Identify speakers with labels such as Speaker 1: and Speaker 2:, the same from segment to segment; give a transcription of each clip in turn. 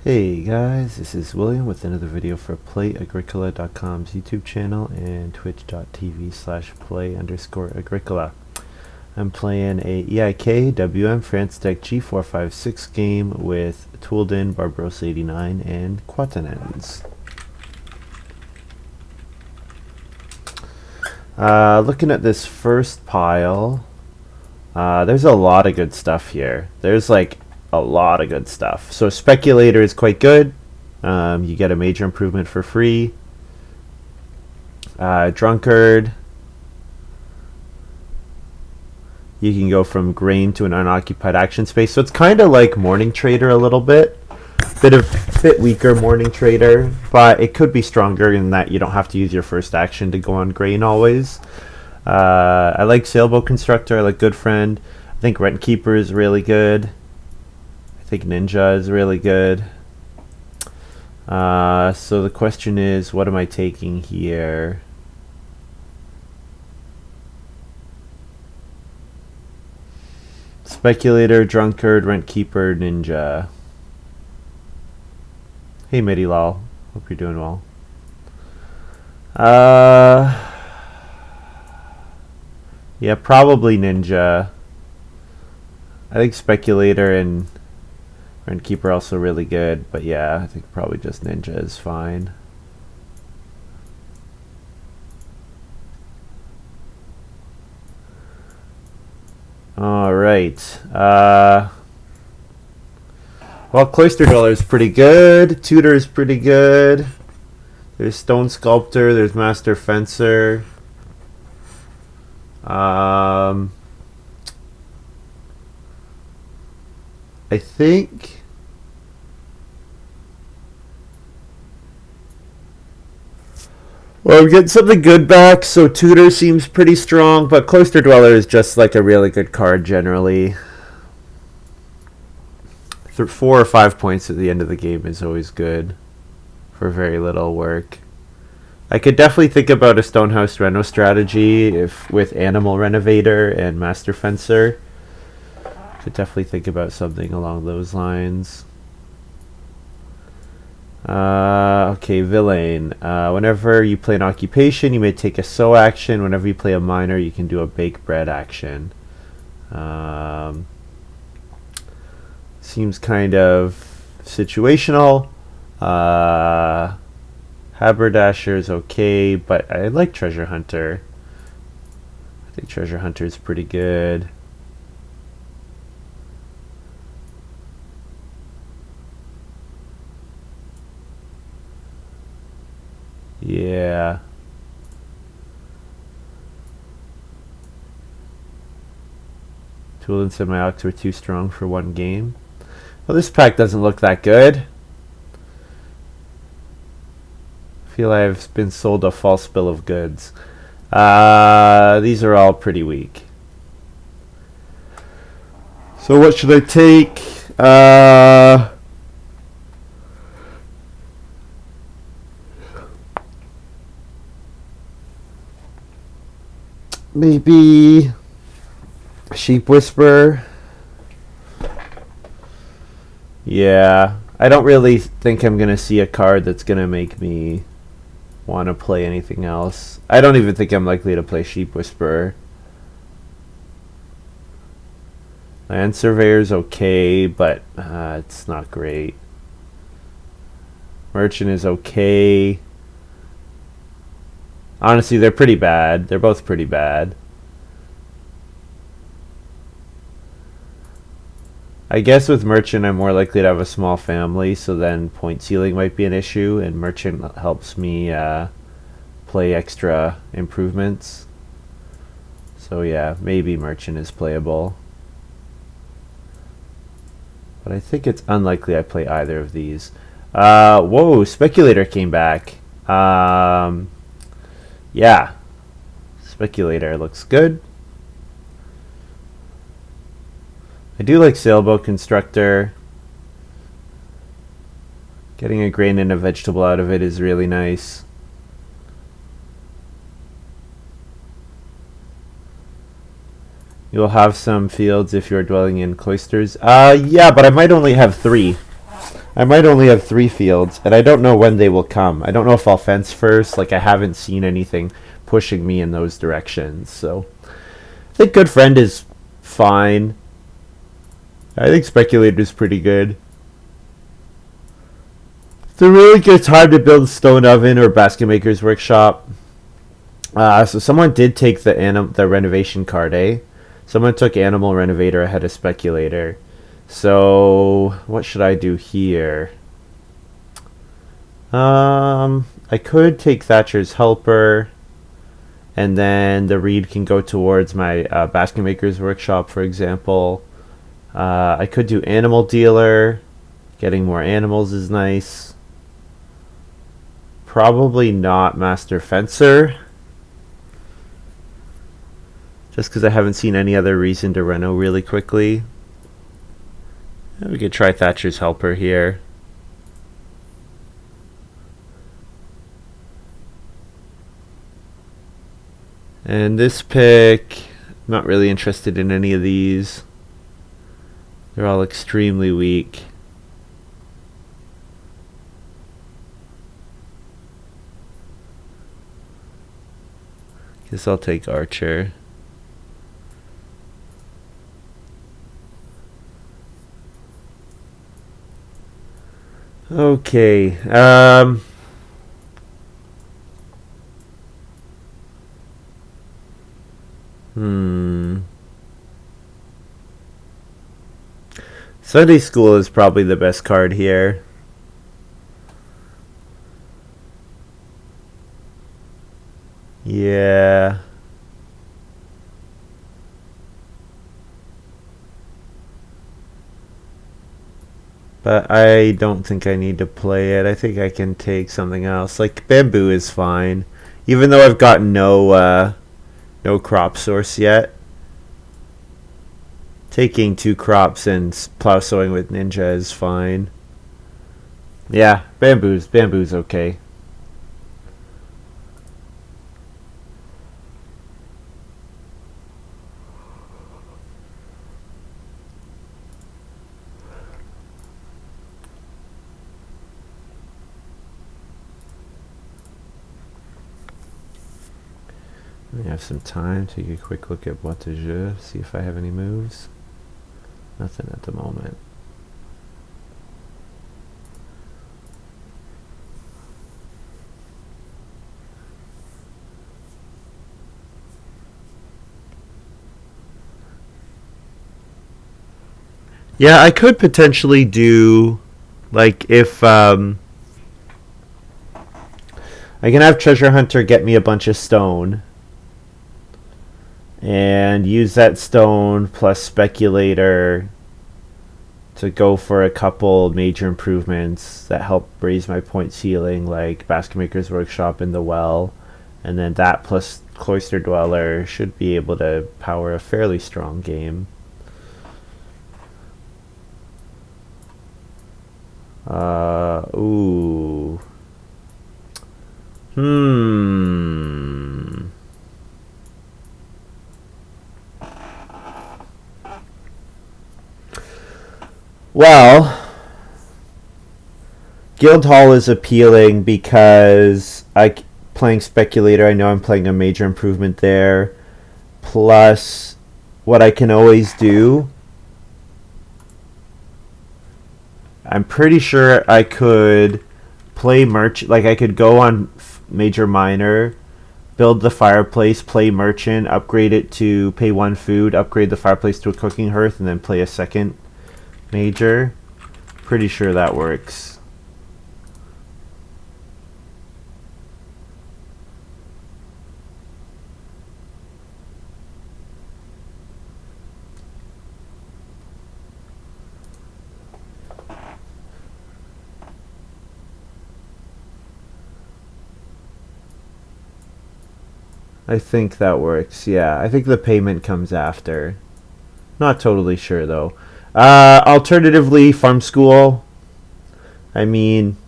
Speaker 1: Hey guys, this is William with another video for Play-agricola.com's YouTube channel and twitch.tv/play_agricola. I'm playing a EIK WM France Deck G456 game with touldin, Barbarossa 89, and Quatannens. Looking at this first pile, there's a lot of good stuff here. There's like a lot of good stuff. So Speculator is quite good. You get a major improvement for free. Drunkard. You can go from grain to an unoccupied action space. So it's kind of like Morning Trader a little bit. Bit weaker Morning Trader, but it could be stronger in that you don't have to use your first action to go on grain always. I like Sailboat Constructor. I like Good Friend. I think Rent Keeper is really good. I think Ninja is really good. So the question is, what am I taking here? Speculator, Drunkard, Rent Keeper, Ninja. Hey Midilal, hope you're doing well. Yeah, probably Ninja. I think Speculator and Rent Keeper are also really good, but yeah, I think probably just Ninja is fine. Alright. Well, Cloister Dweller is pretty good. Tutor is pretty good. There's Stone Sculptor. There's Master Fencer. I think well, we're getting something good back, so Tutor seems pretty strong, but Cloister Dweller is just like a really good card generally. 4 or 5 points at the end of the game is always good for very little work. I could definitely think about a Stonehouse Reno strategy with Animal Renovator and Master Fencer. Could definitely think about something along those lines. Okay, Villain. Whenever you play an occupation, you may take a sow action. Whenever you play a miner, you can do a bake bread action. Seems kind of situational. Haberdasher is okay, but I like Treasure Hunter. I think Treasure Hunter is pretty good. Yeah. Tool and Semiox were too strong for one game. Well, this pack doesn't look that good. I feel I've been sold a false bill of goods. These are all pretty weak. So what should I take? Maybe Sheep Whisperer. Yeah, I don't really think I'm gonna see a card that's gonna make me want to play anything else. I don't even think I'm likely to play Sheep Whisperer. Land Surveyor's okay, but it's not great. Merchant is okay. Honestly, they're pretty bad. They're both pretty bad. I guess with Merchant, I'm more likely to have a small family, so then point ceiling might be an issue, and Merchant helps me play extra improvements. So yeah, maybe Merchant is playable. But I think it's unlikely I play either of these. Whoa, Speculator came back. Yeah, Speculator looks good. I do like Sailboat Constructor. Getting a grain and a vegetable out of it is really nice. You'll have some fields if you're dwelling in cloisters. Yeah, but I might only have 3. I might only have 3 fields, and I don't know when they will come. I don't know if I'll fence first. Like, I haven't seen anything pushing me in those directions. So, I think Good Friend is fine. I think Speculator is pretty good. It's a really good time to build a stone oven or basket maker's workshop. So someone did take the renovation card, eh? Someone took Animal Renovator ahead of Speculator. So what should I do here? I could take Thatcher's Helper, and then the reed can go towards my basket maker's workshop, for example. I could do Animal Dealer. Getting more animals is nice. Probably not Master Fencer. Just because I haven't seen any other reason to reno really quickly. We could try Thatcher's Helper here. And this pick, not really interested in any of these. They're all extremely weak. Guess I'll take Archer. Okay. Sunday School is probably the best card here. Yeah. But I don't think I need to play it. I think I can take something else. Like Bamboo is fine. Even though I've got no crop source yet. Taking 2 crops and plow sowing with Ninja is fine. Yeah, Bamboo's okay. We have some time. Take a quick look at Boîte de Jeu. See if I have any moves. Nothing at the moment. Yeah, I could potentially do, like, if I can have Treasure Hunter get me a bunch of stone, and use that stone plus Speculator to go for a couple major improvements that help raise my point ceiling, like Basket Maker's Workshop and the Well, and then that plus Cloister Dweller should be able to power a fairly strong game. Ooh. Well, Guildhall is appealing because playing Speculator, I know I'm playing a major improvement there. Plus, what I can always do, I'm pretty sure I could play merchant. Like, I could go on Major Minor, build the fireplace, play merchant, upgrade it to pay 1 food, upgrade the fireplace to a cooking hearth, and then play a second major. Pretty sure that works. I think that works. Yeah, I think the payment comes after. Not totally sure though. Alternatively, Farm School. I mean,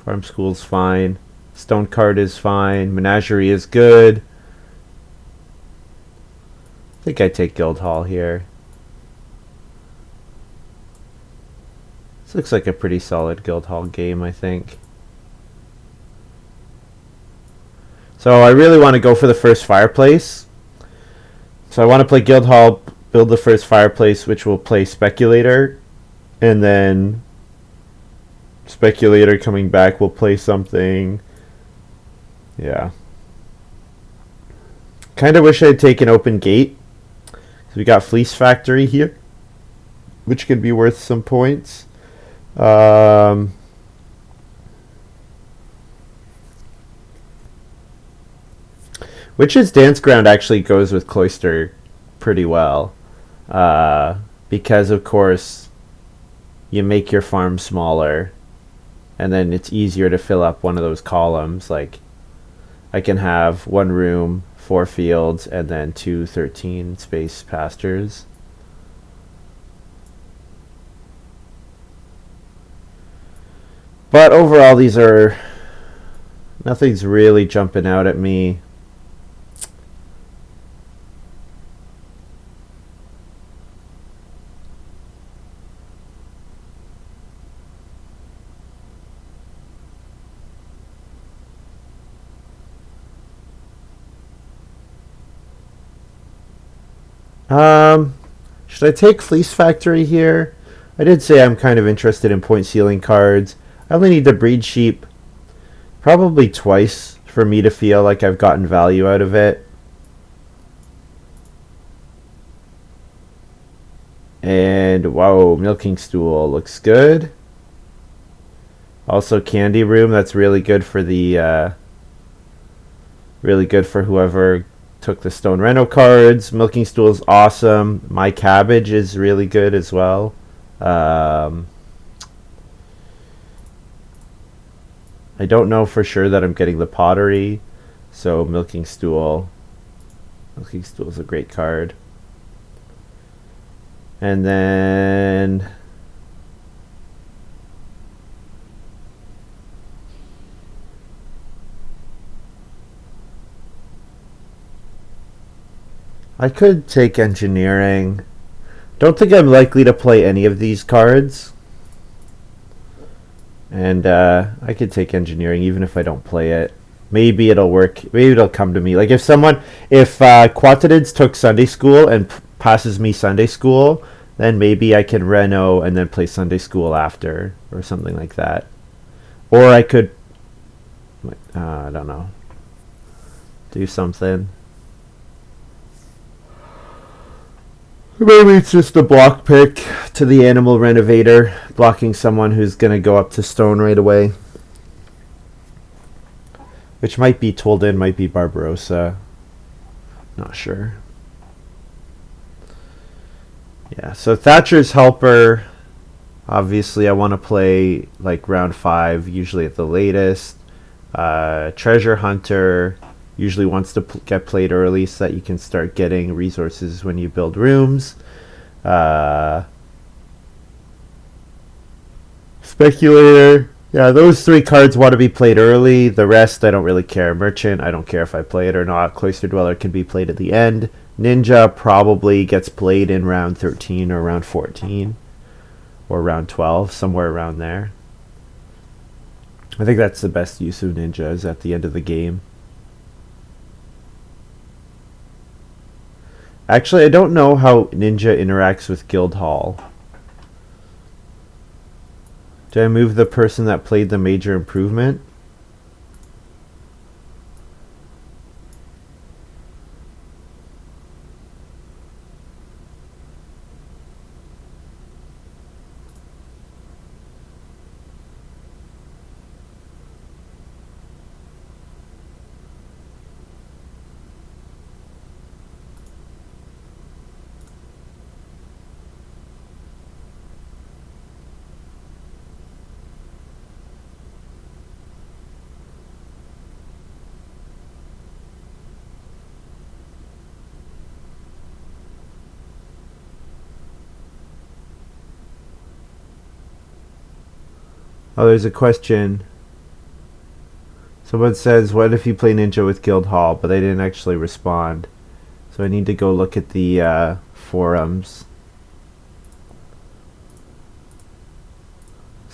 Speaker 1: Farm School's fine. Stone Card is fine. Menagerie is good. I think I take Guildhall here. This looks like a pretty solid Guildhall game, I think. So I really want to go for the first fireplace. So I want to play Guildhall, build the first fireplace, which will play Speculator, and then Speculator coming back will play something. Yeah. Kind of wish I had taken Open Gate. So we got Fleece Factory here, which could be worth some points. Witch's Dance Ground actually goes with Cloister pretty well. Because, of course, you make your farm smaller, and then it's easier to fill up one of those columns. Like, I can have 1 room, 4 fields, and then 2 13 space pastures. But overall, these are... nothing's really jumping out at me. Should I take Fleece Factory here? I did say I'm kind of interested in point ceiling cards. I only need to breed sheep probably twice for me to feel like I've gotten value out of it. And wow, Milking Stool looks good. Also Candy Room, that's really good for the really good for whoever took the Stone Reno cards. Milking Stool is awesome. My Cabbage is really good as well. I don't know for sure that I'm getting the Pottery, so Milking Stool is a great card. And then I could take Engineering. Don't think I'm likely to play any of these cards. And I could take Engineering even if I don't play it. Maybe it'll work. Maybe it'll come to me. Like if Quatannens took Sunday School and passes me Sunday School, then maybe I can Reno and then play Sunday School after or something like that. Or I could, I don't know, do something. Maybe it's just a block pick to the Animal Renovator, blocking someone who's going to go up to Stone right away. Which might be touldin, might be Barbarossa. Not sure. Yeah, so Thatcher's Helper. Obviously, I want to play like round 5, usually at the latest. Treasure Hunter usually wants to get played early so that you can start getting resources when you build rooms. Speculator. Yeah, those 3 cards want to be played early. The rest, I don't really care. Merchant, I don't care if I play it or not. Cloister Dweller can be played at the end. Ninja probably gets played in round 13 or round 14 or round 12, somewhere around there. I think that's the best use of Ninja, is at the end of the game. Actually, I don't know how Ninja interacts with Guildhall. Do I move the person that played the major improvement? Oh, there's a question. Someone says, what if you play Ninja with Guildhall? But they didn't actually respond. So I need to go look at the forums.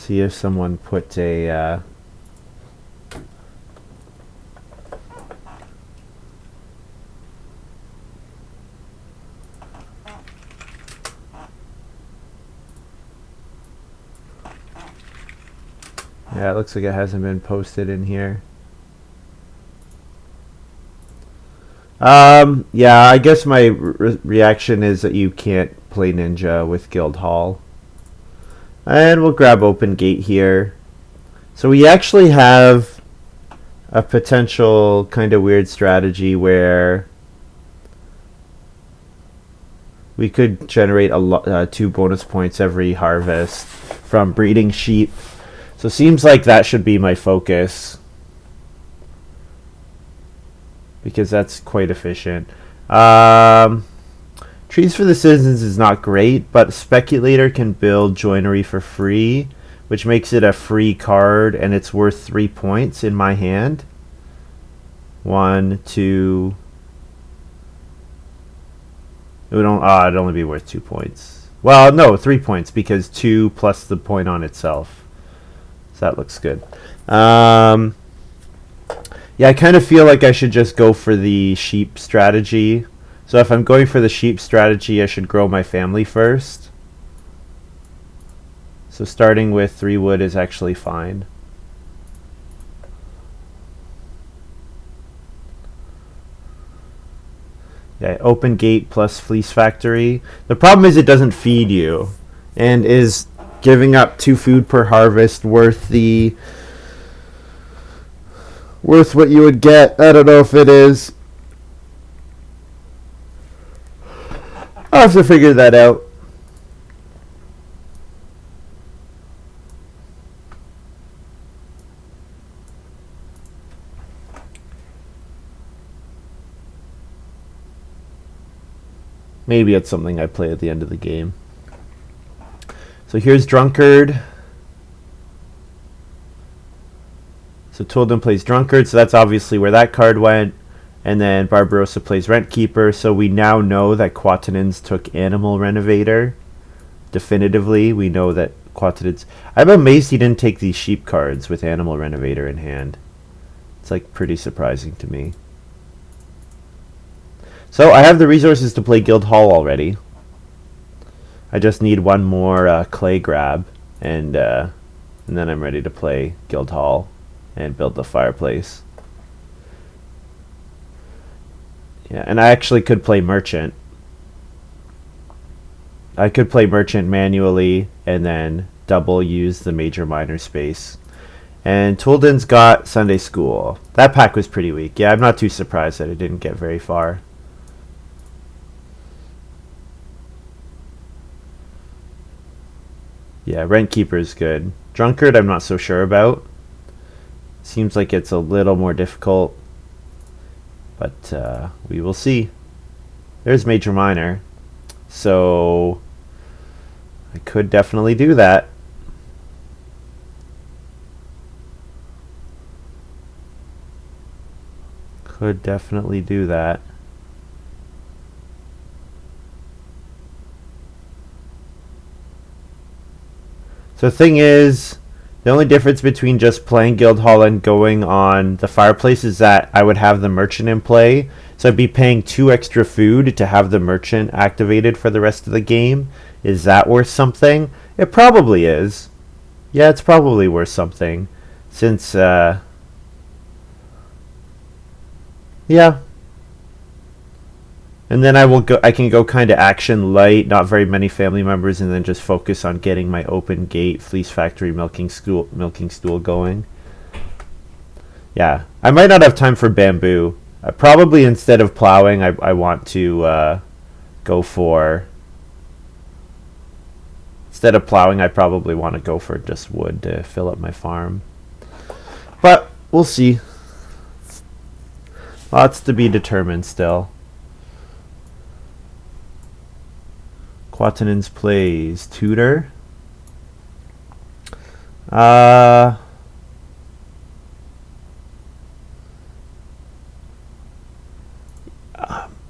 Speaker 1: See if someone put a... yeah, it looks like it hasn't been posted in here. Yeah, I guess my reaction is that you can't play Ninja with Guildhall. And we'll grab Open Gate here. So we actually have a potential kind of weird strategy where we could generate 2 bonus points every harvest from breeding sheep. So it seems like that should be my focus, because that's quite efficient. Trees for the Citizens is not great, but Speculator can build Joinery for free, which makes it a free card, and it's worth 3 points in my hand. 1, 2... it'd only be worth 2 points. Well, no, 3 points, because 2 plus the point on itself. So that looks good. Yeah, I kind of feel like I should just go for the sheep strategy. So if I'm going for the sheep strategy, I should grow my family first. So starting with 3 wood is actually fine. Yeah, Open Gate plus Fleece Factory. The problem is it doesn't feed you, and is giving up 2 food per harvest worth what you would get? I don't know if it is. I'll have to figure that out. Maybe it's something I play at the end of the game. So here's Drunkard. So touldin plays Drunkard, so that's obviously where that card went. And then Barbarossa plays Rentkeeper, so we now know that Quatannens took Animal Renovator. Definitively, we know that Quatannens... I'm amazed he didn't take these sheep cards with Animal Renovator in hand. It's like pretty surprising to me. So I have the resources to play Guildhall already. I just need one more clay grab, and then I'm ready to play Guildhall and build the fireplace. Yeah, and I actually could play Merchant. I could play Merchant manually and then double use the major minor space. And touldin's got Sunday School. That pack was pretty weak. Yeah, I'm not too surprised that it didn't get very far. Yeah, Rentkeeper is good. Drunkard I'm not so sure about. Seems like it's a little more difficult. But we will see. There's Major Minor. So I could definitely do that. Could definitely do that. So the thing is, the only difference between just playing Guildhall and going on the fireplace is that I would have the merchant in play. So I'd be paying 2 extra food to have the merchant activated for the rest of the game. Is that worth something? It probably is. Yeah, it's probably worth something. Since, yeah. And then I can go kind of action light, not very many family members, and then just focus on getting my Open Gate, Fleece Factory, milking stool going. Yeah, I might not have time for bamboo. Probably instead of plowing, I want to go for... Instead of plowing, I probably want to go for just wood to fill up my farm. But we'll see. Lots to be determined still. Quatannens plays Tutor.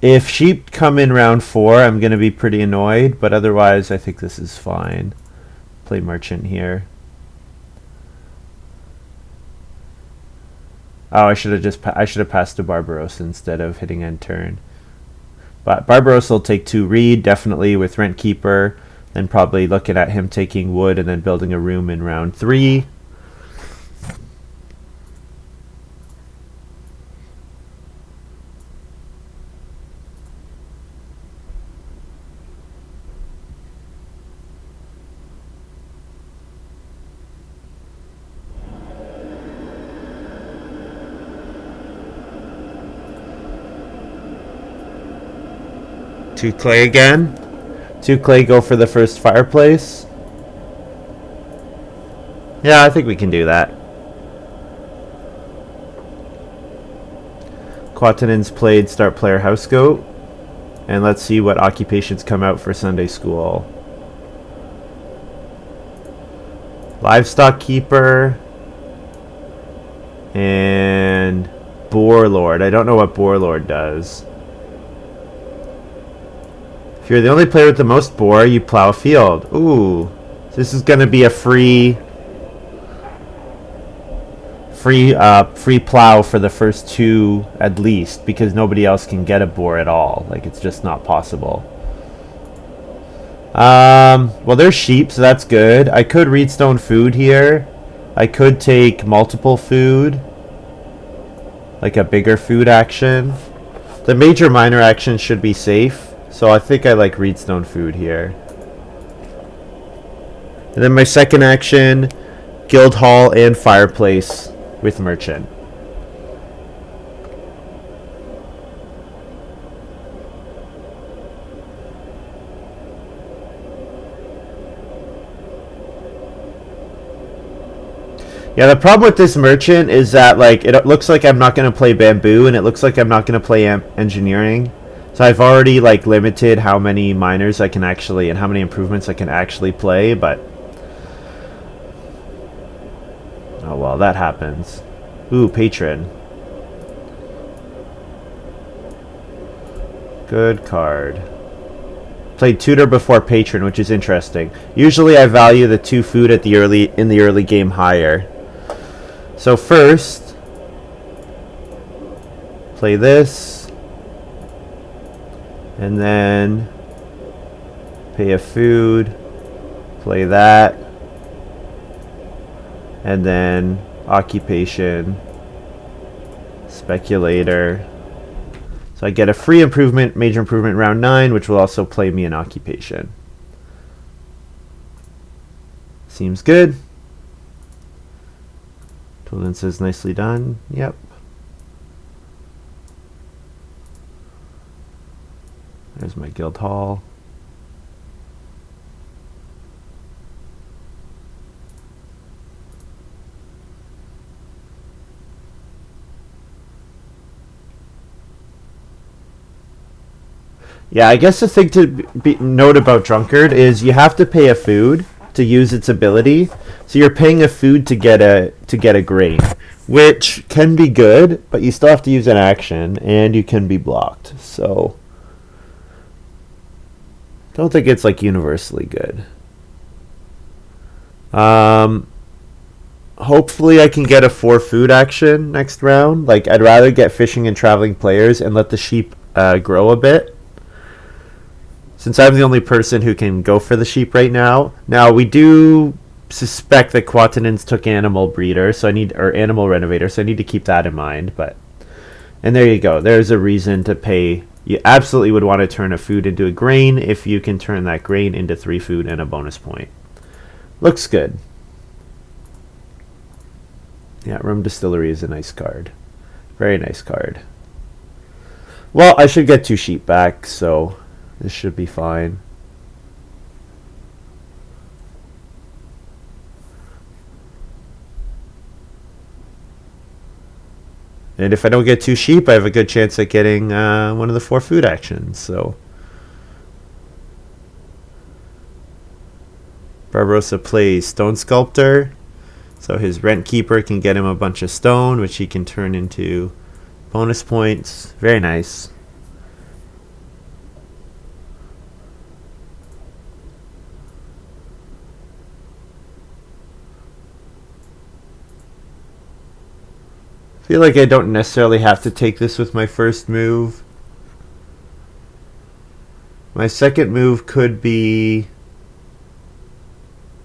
Speaker 1: If sheep come in round 4, I'm going to be pretty annoyed, but otherwise I think this is fine. Play Merchant here. Oh, I should have passed to Barbarossa instead of hitting end turn. But Barbarossa will take 2 reed, definitely with Rent Keeper. Then probably looking at him taking wood and then building a room in round 3. Two clay again. 2 clay go for the first fireplace. Yeah, I think we can do that. Quatannens played Start Player House Goat. And let's see what occupations come out for Sunday School. Livestock Keeper. And Boar Lord. I don't know what Boar Lord does. If you're the only player with the most boar, you plow a field. Ooh. This is going to be a free plow for the first 2 at least, because nobody else can get a boar at all. Like, it's just not possible. Well, there's sheep, so that's good. I could reedstone food here. I could take multiple food, like a bigger food action. The major minor action should be safe. So I think I like Reedstone food here. And then my second action, Guild Hall and Fireplace with Merchant. Yeah, the problem with this Merchant is that like it looks like I'm not going to play Bamboo, and it looks like I'm not going to play Engineering. So I've already like limited how many miners I can actually and how many improvements I can actually play, but oh well, that happens. Ooh, Patron. Good card. Played Tutor before Patron, which is interesting. Usually I value the 2 food at the early game higher. So first, play this. And then pay a food, play that, and then occupation, speculator. So I get a free improvement, major improvement round 9, which will also play me an occupation. Seems good. Touldin says nicely done. Yep. There's my guild hall. Yeah, I guess the thing to note about Drunkard is you have to pay a food to use its ability. So you're paying a food to get a grain, which can be good, but you still have to use an action and you can be blocked. So don't think it's like universally good. Hopefully I can get a 4 food action next round. Like, I'd rather get fishing and traveling players and let the sheep grow a bit, since I'm the only person who can go for the sheep right now. Now, we do suspect that Quatannens took animal breeder, or animal renovator, so I need to keep that in mind. And there you go. There's a reason to pay. You absolutely would want to turn a food into a grain if you can turn that grain into 3 food and a bonus point. Looks good. Yeah, Rum Distillery is a nice card. Very nice card. Well, I should get 2 sheep back, so this should be fine. And if I don't get 2 sheep, I have a good chance at getting one of the 4 food actions. So Barbarossa plays Stone Sculptor. So his Rent Keeper can get him a bunch of stone, which he can turn into bonus points. Very nice. feel like I don't necessarily have to take this with my first move. My second move could be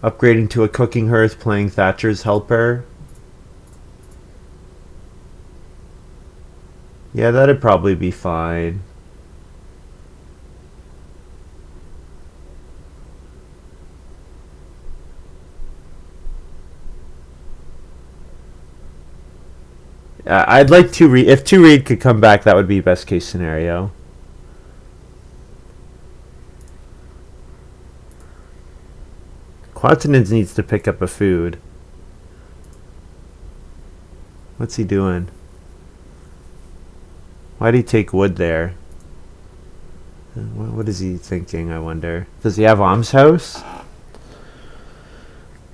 Speaker 1: upgrading to a cooking hearth, playing Thatcher's Helper. Yeah, that'd probably be fine. I'd like to read. If 2 read could come back, that would be best case scenario. Quatannens needs to pick up a food. What's he doing? Why'd he take wood there? What is he thinking, I wonder? Does he have Alms House?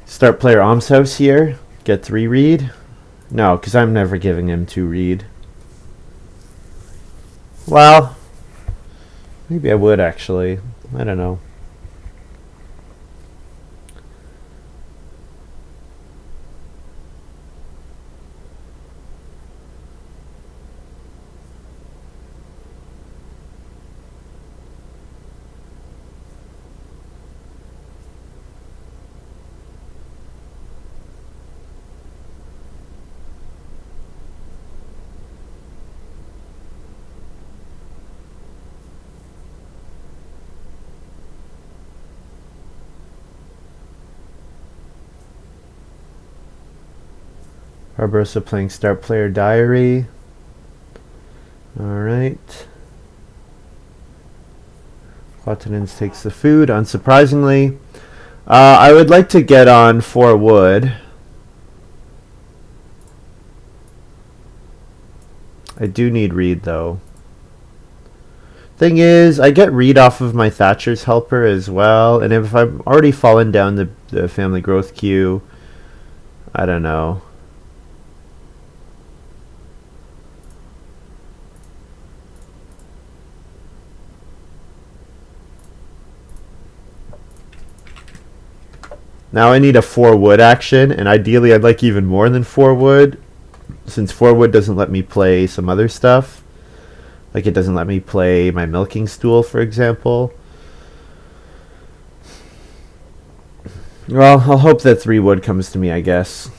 Speaker 1: Start player Alms House here. Get 3 read. No, because I'm never giving him 2 read. Well, maybe I would actually. I don't know. Barbarossa playing Start Player Diary. Alright. Quatannens takes the food, unsurprisingly. I would like to get on 4 wood. I do need reed, though. Thing is, I get reed off of my Thatcher's Helper as well, and if I'm already fallen down the family growth queue, I don't know. Now I need a 4 wood action, and ideally I'd like even more than 4 wood, since 4 wood doesn't let me play some other stuff. Like it doesn't let me play my milking stool, for example. Well, I'll hope that 3 wood comes to me, I guess.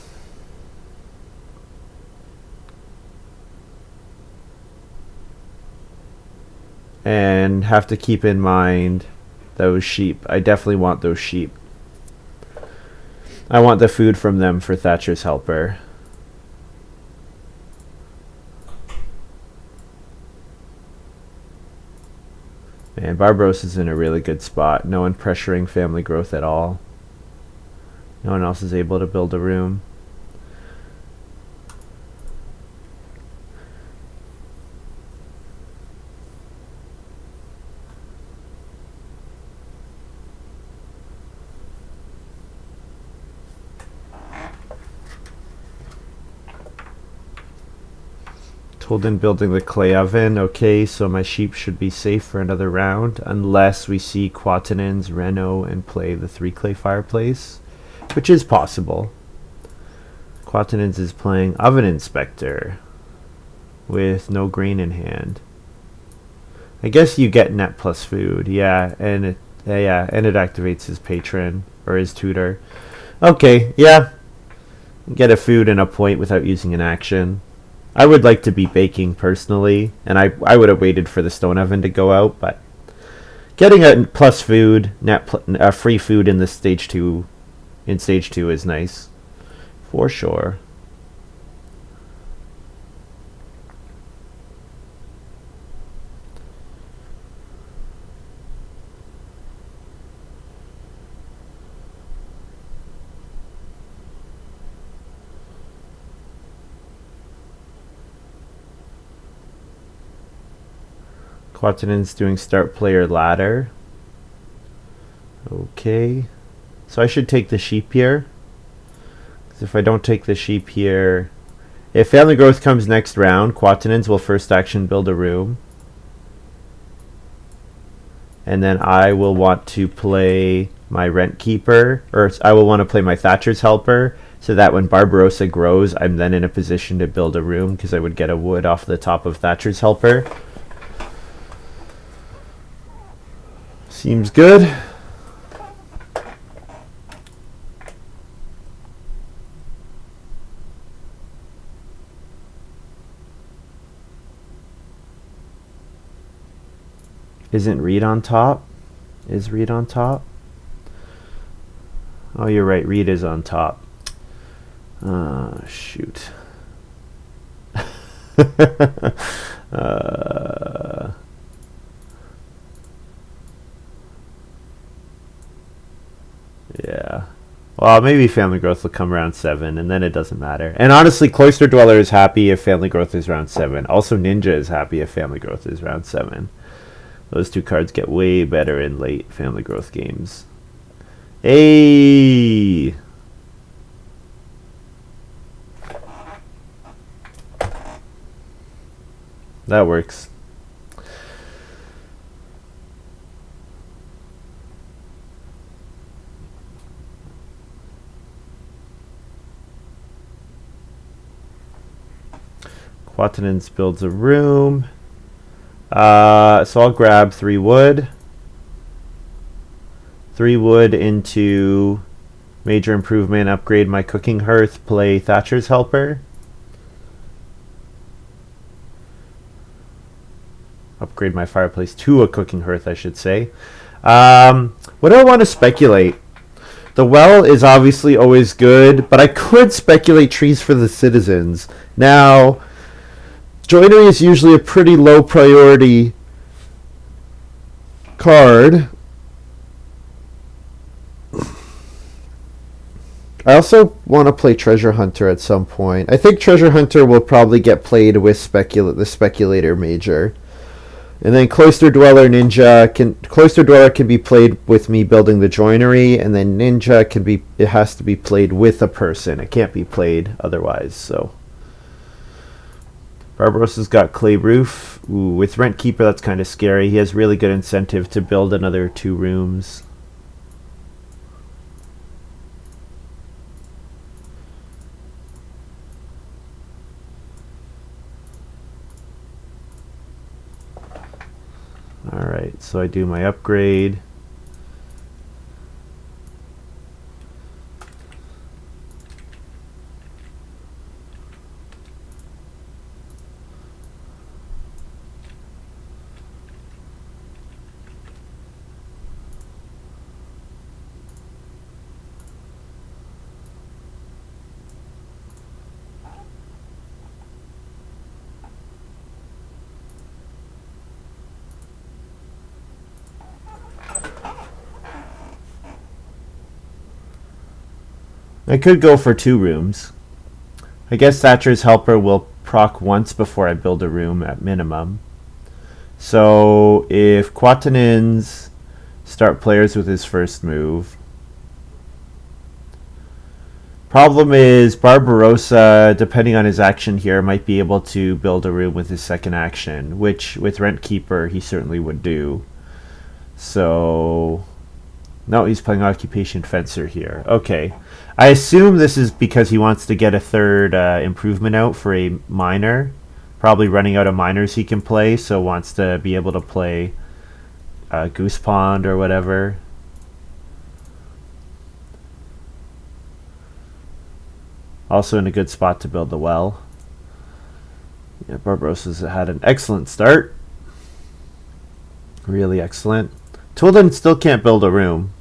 Speaker 1: And have to keep in mind those sheep. I definitely want those sheep. I want the food from them for Thatcher's Helper. And Barbaros is in a really good spot. No one pressuring family growth at all. No one else is able to build a room. Touldin building the clay oven. Okay, so my sheep should be safe for another round, unless we see Quatannens, Reno, and play the 3 clay fireplace, which is possible. Quatannens is playing Oven Inspector with no grain in hand. I guess you get net plus food, yeah, and it activates his patron or his tutor. Okay, yeah, get a food and a point without using an action. I would like to be baking personally, and I would have waited for the stone oven to go out, but getting a plus food, free food in stage 2 is nice, for sure. Quatannens doing start player ladder. Okay. So I should take the sheep here. Because if I don't take the sheep here... If family growth comes next round, Quatannens will first action build a room. And then I will want to play my rent keeper. Or I will want to play my Thatcher's Helper. so that when Barbarossa grows, I'm then in a position to build a room because I would get a wood off the top of Thatcher's Helper. Seems good. Isn't Reed on top? Is Reed on top? Oh, you're right. Reed is on top. Shoot. Yeah. Well, maybe Family Growth will come around 7, and then it doesn't matter. And honestly, Cloister Dweller is happy if Family Growth is round 7. Also, Ninja is happy if Family Growth is round 7. Those two cards get way better in late Family Growth games. Hey! That works. Quatannens builds a room. So I'll grab 3 wood. 3 wood into Major Improvement, upgrade my cooking hearth, play Thatcher's Helper. Upgrade my fireplace to a cooking hearth, I should say. What do I want to speculate? The well is obviously always good, but I could speculate trees for the citizens. Now, joinery is usually a pretty low priority card. I also want to play Treasure Hunter at some point. I think Treasure Hunter will probably get played with the Speculator Major. And then Cloister Dweller can be played with me building the joinery, and then Ninja it has to be played with a person. It can't be played otherwise, so. Barbarossa's got Clay Roof. Ooh, with Rent Keeper, that's kind of scary. He has really good incentive to build another 2 rooms. Alright, so I do my upgrade. I could go for 2 rooms. I guess Thatcher's Helper will proc once before I build a room at minimum. So if Quatannens start players with his first move. Problem is Barbarossa, depending on his action here, might be able to build a room with his second action, which with Rent Keeper he certainly would do. So no, he's playing Occupation Fencer here. Okay. I assume this is because he wants to get a 3rd improvement out for a miner. Probably running out of miners he can play, so wants to be able to play Goose Pond or whatever. Also in a good spot to build the well. Yeah, Barbarossa's had an excellent start. Really excellent. Touldin still can't build a room,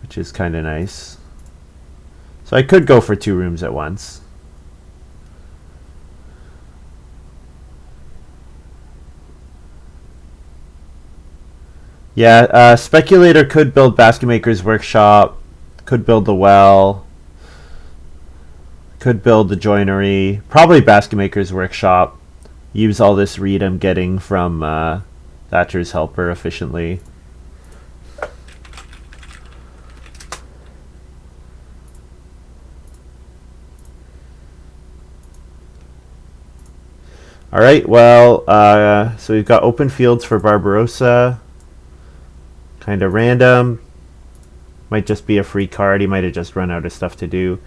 Speaker 1: which is kind of nice. So I could go for 2 rooms at once. Yeah, Speculator could build Basket Maker's Workshop, could build the well, could build the joinery, probably Basket Maker's Workshop, use all this read I'm getting from Thatcher's Helper efficiently. Alright, well, so we've got open fields for Barbarossa. Kind of random. Might just be a free card. He might have just run out of stuff to do.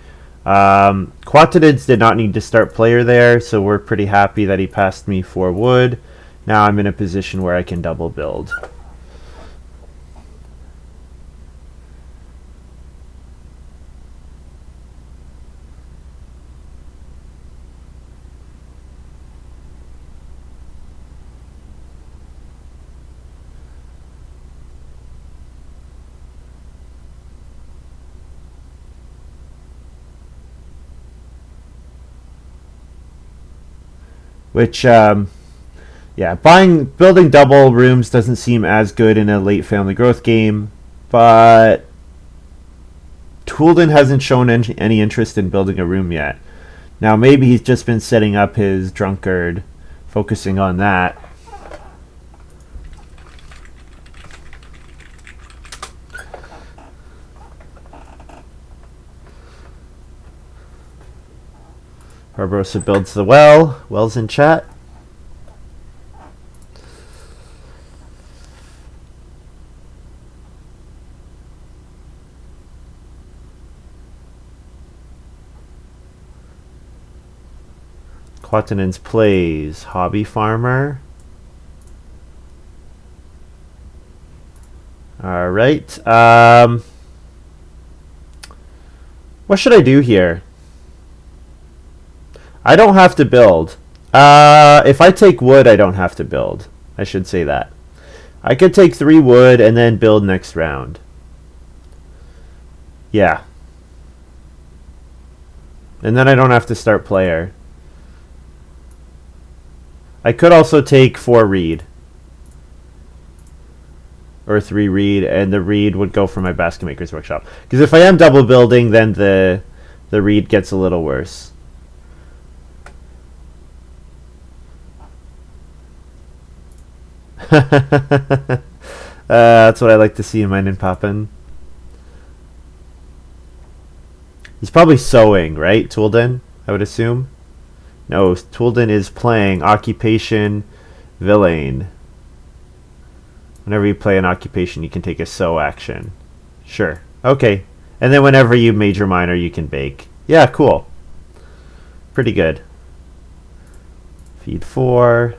Speaker 1: Quatannens did not need to start player there, so we're pretty happy that he passed me 4 wood. Now I'm in a position where I can double build. Which, yeah, building double rooms doesn't seem as good in a late family growth game, but touldin hasn't shown any interest in building a room yet. Now maybe he's just been setting up his drunkard, focusing on that. Barbarossa builds the well. Well's in chat. Quatannens plays hobby farmer. All right. What should I do here? I don't have to build. If I take wood, I don't have to build. I should say that. I could take 3 wood and then build next round. Yeah. And then I don't have to start player. I could also take 4 reed. Or 3 reed, and the reed would go for my basket maker's workshop. Because if I am double building, then the reed gets a little worse. That's what I like to see in mine and Poppin. He's probably sewing, right, touldin? I would assume. No, touldin is playing occupation villain. Whenever you play an occupation, you can take a sew action. Sure. Okay. And then whenever you major minor, you can bake. Yeah, cool. Pretty good. Feed 4.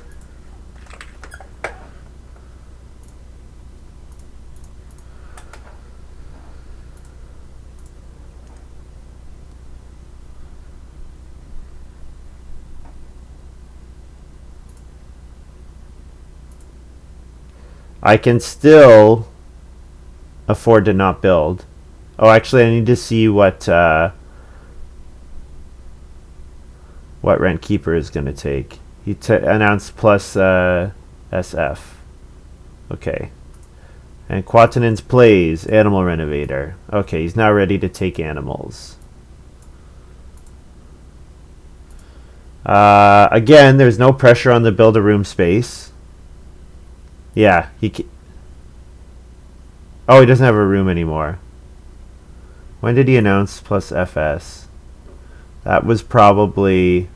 Speaker 1: I can still afford to not build. Oh, actually, I need to see what Rent Keeper is going to take. He announced plus SF. Okay. And Quatannens plays Animal Renovator. Okay, he's now ready to take animals. Again, there's no pressure on the build a room space. Yeah, oh, he doesn't have a room anymore. When did he announce plus FS? That was probably...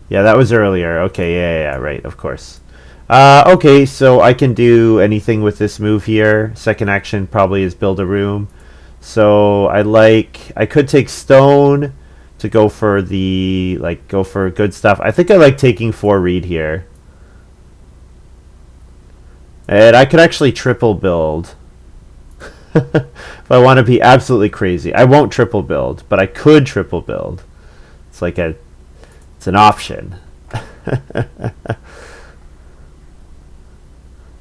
Speaker 1: Yeah, that was earlier. Okay, yeah, right, of course. Okay, so I can do anything with this move here. Second action probably is build a room. So I could take stone to go for go for good stuff. I think I like taking 4 reed here. And I could actually triple build. If I want to be absolutely crazy. I won't triple build, but I could triple build. It's like it's an option.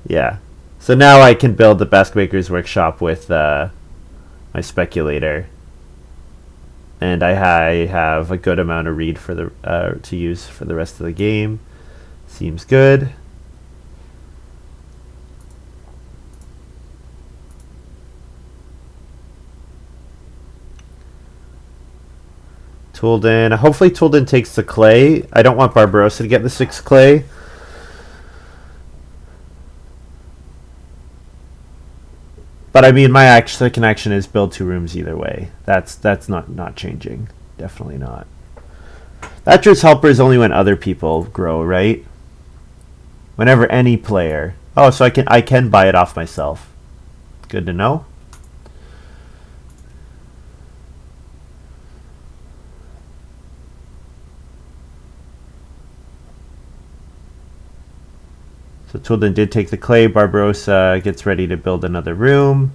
Speaker 1: Yeah. So now I can build the Basket Maker's Workshop with my speculator. And I have a good amount of reed for to use for the rest of the game. Seems good. touldin. Hopefully touldin takes the clay. I don't want Barbarossa to get the 6 clay. But I mean, my second action is build 2 rooms either way. That's not changing. Definitely not. Thatcher's Helper is only when other people grow, right? Whenever any player. Oh, so I can buy it off myself. Good to know. So Touldin did take the clay. Barbarossa gets ready to build another room.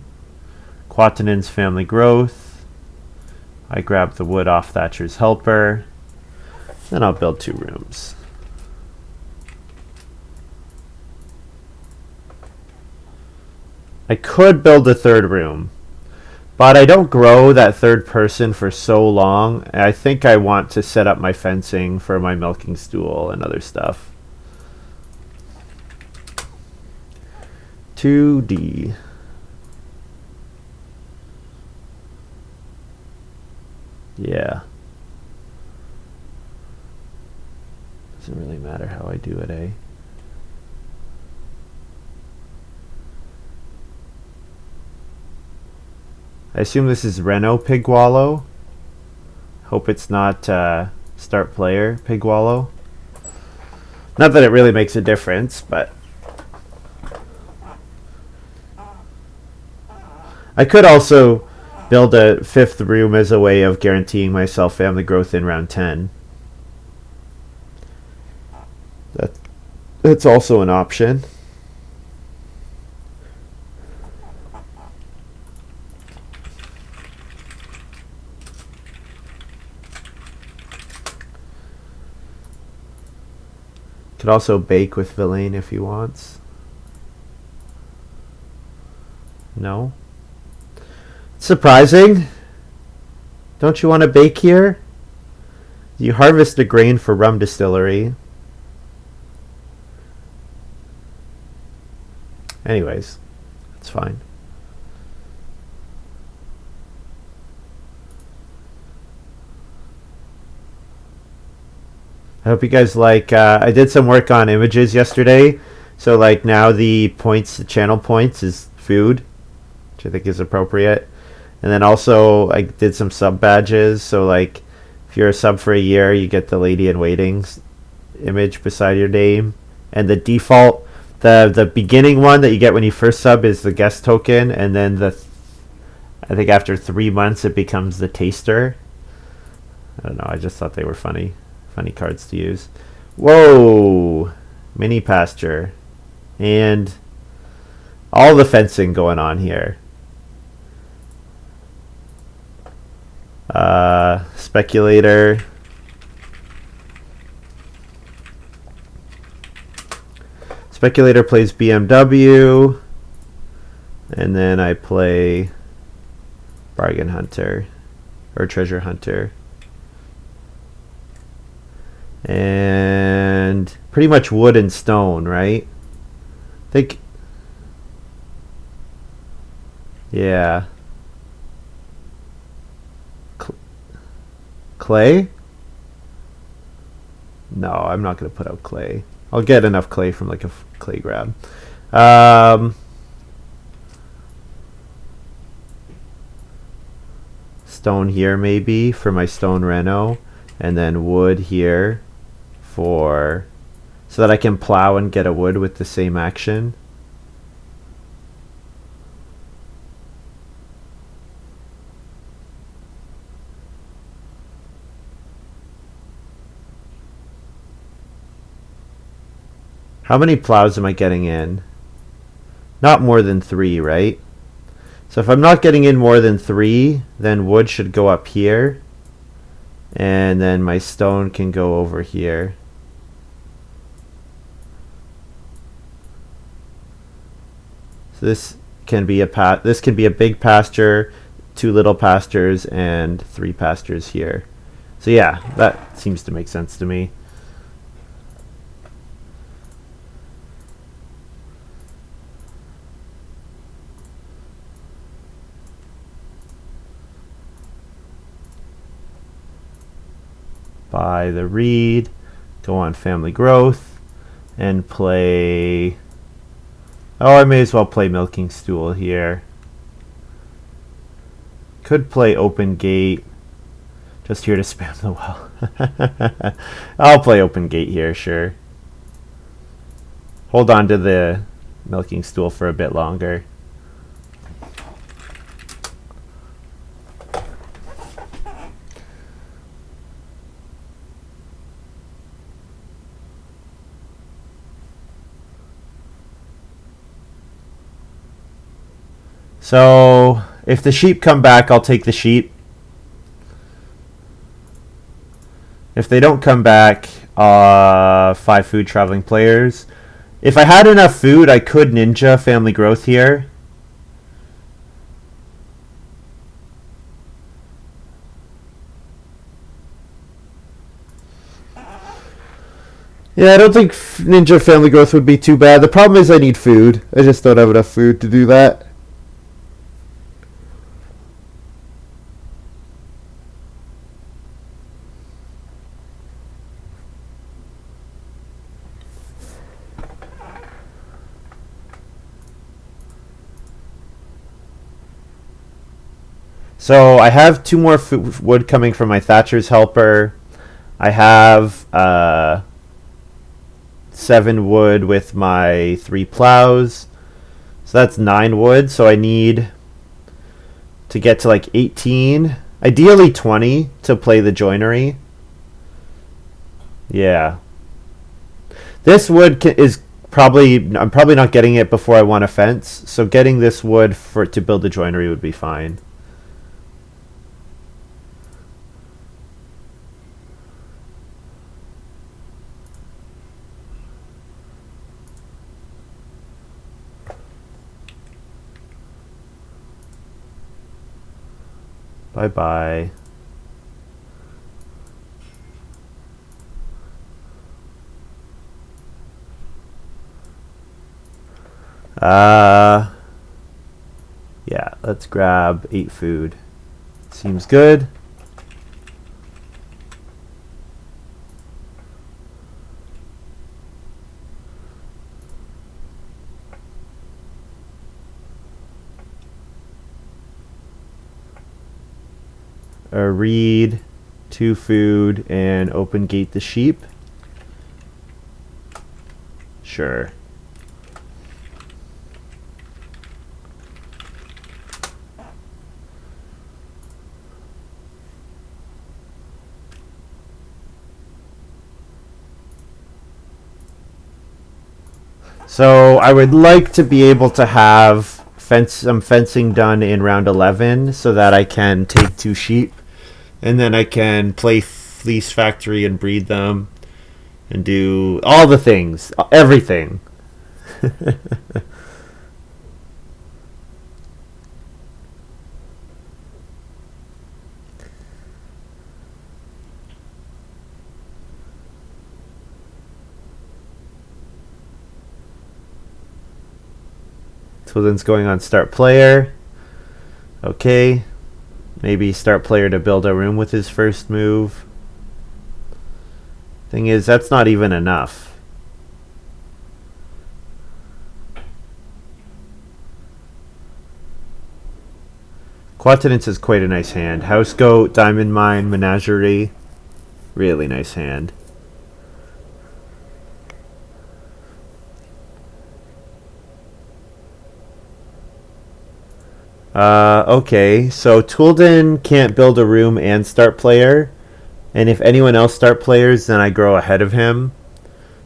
Speaker 1: Quatannens family growth. I grab the wood off Thatcher's helper. Then I'll build 2 rooms. I could build a 3rd room, but I don't grow that 3rd person for so long. I think I want to set up my fencing for my milking stool and other stuff. 2D. Yeah. Doesn't really matter how I do it, eh? I assume this is Reno Pig Wallow. Hope it's not start player Pig Wallow. Not that it really makes a difference, but I could also build a 5th room as a way of guaranteeing myself family growth in round 10. That's also an option. Could also bake with Villain if he wants. No? Surprising. Don't you want to bake here? You harvest the grain for rum distillery. Anyways, it's fine. I hope you guys like, I did some work on images yesterday. So like now the points, the channel points is food, which I think is appropriate. And then also I did some sub badges. So like if you're a sub for a year, you get the lady in waiting image beside your name. And the default, the beginning one that you get when you first sub is the guest token. And then I think after 3 months it becomes the taster. I don't know, I just thought they were funny. Funny cards to use. Whoa! Mini pasture. And all the fencing going on here. Speculator. Speculator plays BMW. And then I play Bargain Hunter. Or Treasure Hunter. And pretty much wood and stone, right? I think. Yeah. Clay? No, I'm not going to put out clay. I'll get enough clay from like a clay grab. Stone here maybe for my stone reno. And then wood here for so that I can plow and get a wood with the same action. How many plows am I getting in? Not more than 3, right? So if I'm not getting in more than 3, then wood should go up here. And then my stone can go over here. So this can be a big pasture, 2 little pastures, and 3 pastures here. So yeah, that seems to make sense to me. Buy the reed, go on family growth, and play. Oh, I may as well play milking stool here. Could play open gate, just here to spam the well. I'll play open gate here, sure. Hold on to the milking stool for a bit longer. So if the sheep come back, I'll take the sheep. If they don't come back, 5 food traveling players. If I had enough food, I could ninja family growth here. Yeah, I don't think ninja family growth would be too bad. The problem is I need food. I just don't have enough food to do that. So I have 2 more wood coming from my Thatcher's helper. I have 7 wood with my 3 plows. So that's 9 wood. So I need to get to like 18. Ideally 20 to play the joinery. Yeah. This wood is probably... I'm probably not getting it before I want a fence. So getting this wood to build the joinery would be fine. Bye-bye. Yeah, let's grab 8 food. Seems good. Reed, 2 food, and open gate the sheep. Sure. So I would like to be able to have some fencing done in round 11 so that I can take 2 sheep and then I can play fleece factory and breed them and do all the things, everything. Touldin's going on start player. Okay. Maybe start player to build a room with his first move. Thing is, that's not even enough. Quatannens is quite a nice hand. House Goat, Diamond Mine, Menagerie. Really nice hand. Okay, so touldin can't build a room and start player. And if anyone else start players, then I grow ahead of him.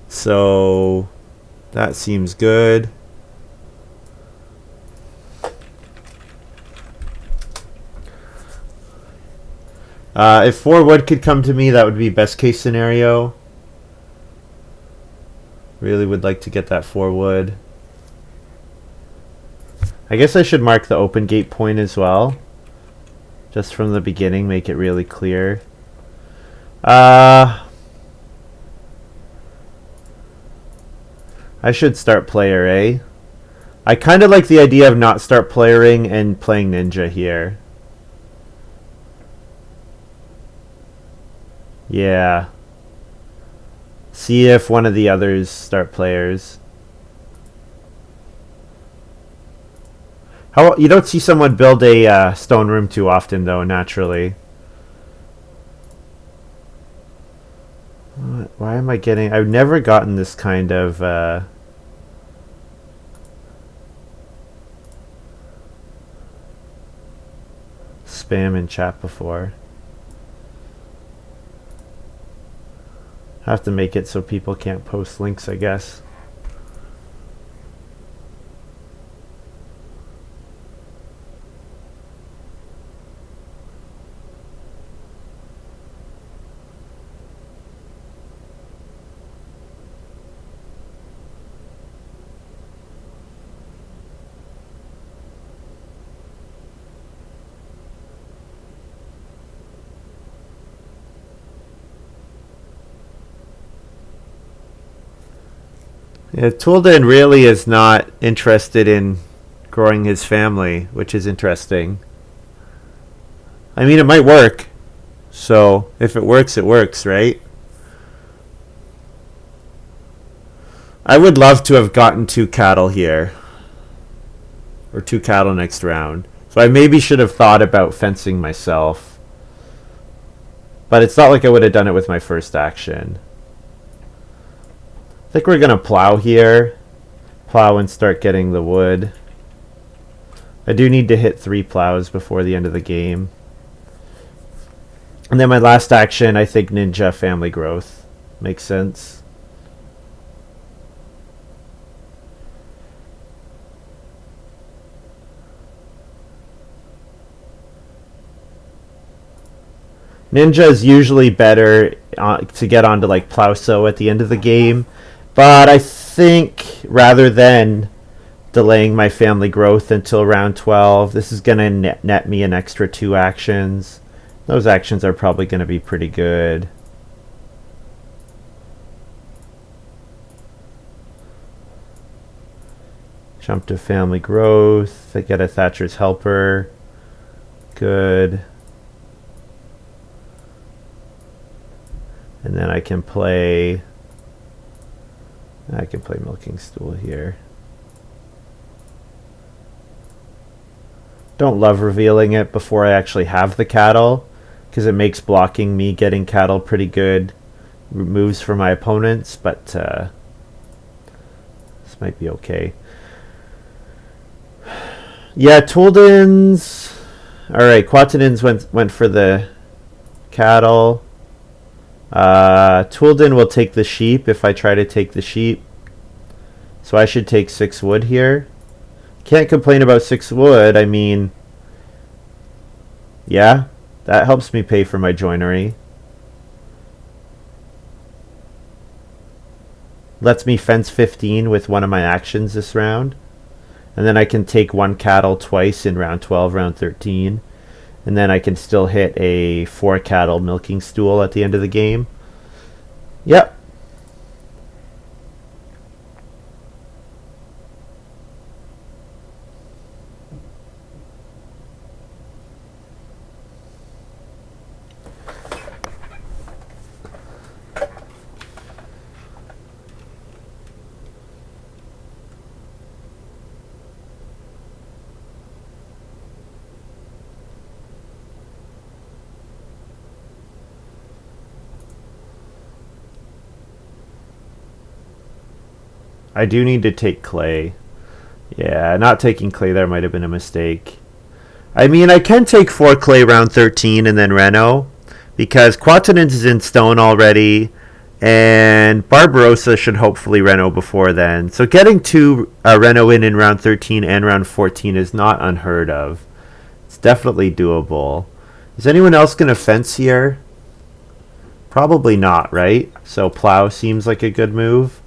Speaker 1: So that seems good. If 4 wood could come to me, that would be best case scenario. Really would like to get that 4 wood. I guess I should mark the open gate point as well. Just from the beginning, make it really clear. I should start player, eh? I kind of like the idea of not start playering and playing ninja here. Yeah. See if one of the others start players. You don't see someone build a stone room too often, though, naturally. Why am I getting... I've never gotten this kind of... spam in chat before. I have to make it so people can't post links, I guess. Yeah, touldin really is not interested in growing his family, which is interesting. I mean, it might work. So if it works, right? I would love to have gotten 2 cattle here. Or 2 cattle next round. So I maybe should have thought about fencing myself. But it's not like I would have done it with my first action. I think we're going to plow here. Plow and start getting the wood. I do need to hit 3 plows before the end of the game. And then my last action, I think ninja family growth. Makes sense. Ninja is usually better to get onto like Plowso at the end of the game, but I think rather than delaying my family growth until round 12, this is going to net me an extra 2 actions. Those actions are probably going to be pretty good. Jump to family growth. I get a Thatcher's Helper. Good. And then I can play Milking Stool here. Don't love revealing it before I actually have the cattle, because it makes blocking me getting cattle pretty good moves for my opponents, but this might be okay. Yeah, touldins. Alright, Quatannens went for the cattle. Touldin will take the sheep if I try to take the sheep. So I should take 6 wood here. Can't complain about 6 wood. I mean, yeah, that helps me pay for my joinery. Lets me fence 15 with one of my actions this round. And then I can take 1 cattle twice in round 12, round 13. And then I can still hit a 4 cattle milking stool at the end of the game. Yep. I do need to take clay. Yeah, not taking clay there might have been a mistake. I mean, I can take 4 clay round 13 and then Reno, because Quatannens is in stone already, and Barbarossa should hopefully Reno before then. So getting 2 Reno in round 13 and round 14 is not unheard of. It's definitely doable. Is anyone else going to fence here? Probably not, right? So plow seems like a good move.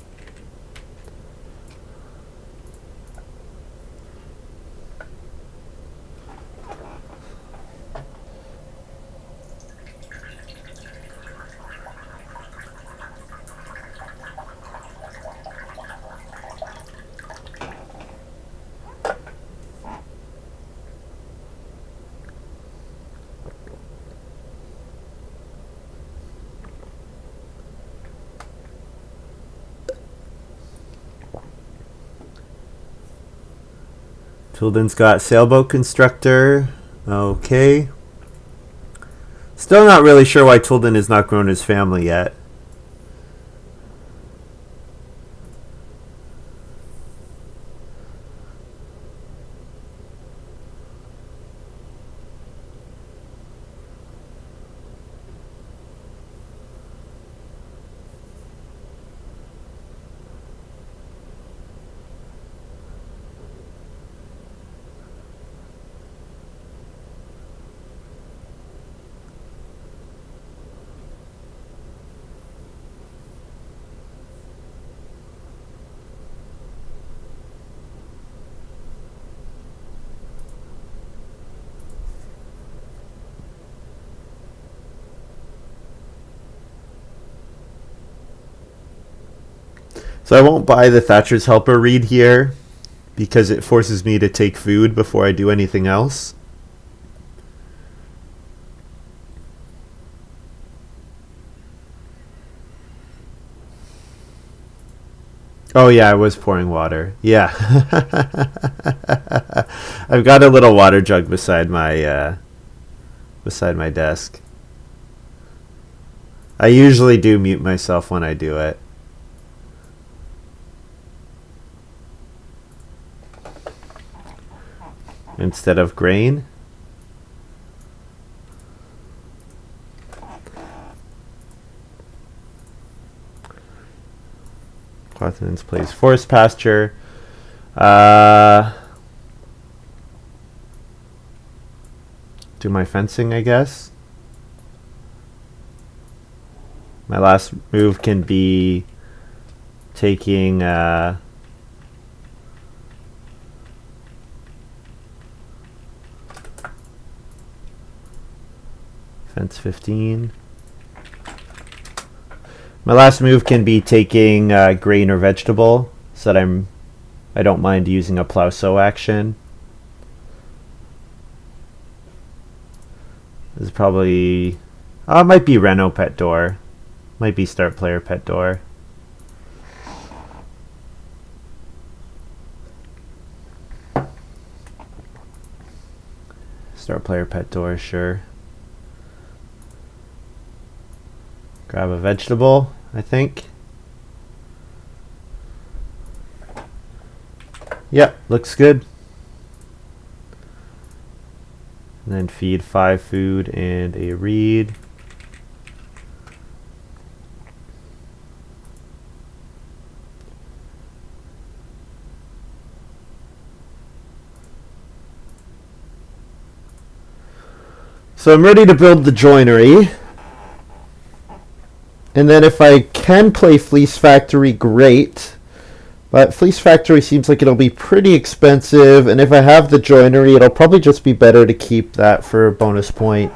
Speaker 1: Touldin's got sailboat constructor. Okay. Still not really sure why Touldin has not grown his family yet. So I won't buy the Thatcher's Helper read here because it forces me to take food before I do anything else. Oh yeah, I was pouring water. Yeah. I've got a little water jug beside my desk. I usually do mute myself when I do it. Instead of grain. Quatannens plays forest pasture. Do my fencing, I guess. My last move can be taking fence 15. My last move can be taking grain or vegetable, so that I don't mind using a plow sow action. This is probably it might be Reno pet door. Might be start player pet door. Start player pet door, sure. Grab a vegetable, I think. Yep, looks good. And then feed 5 food and a reed. So I'm ready to build the joinery. And then if I can play Fleece Factory, great. But Fleece Factory seems like it'll be pretty expensive, and if I have the joinery, it'll probably just be better to keep that for a bonus point.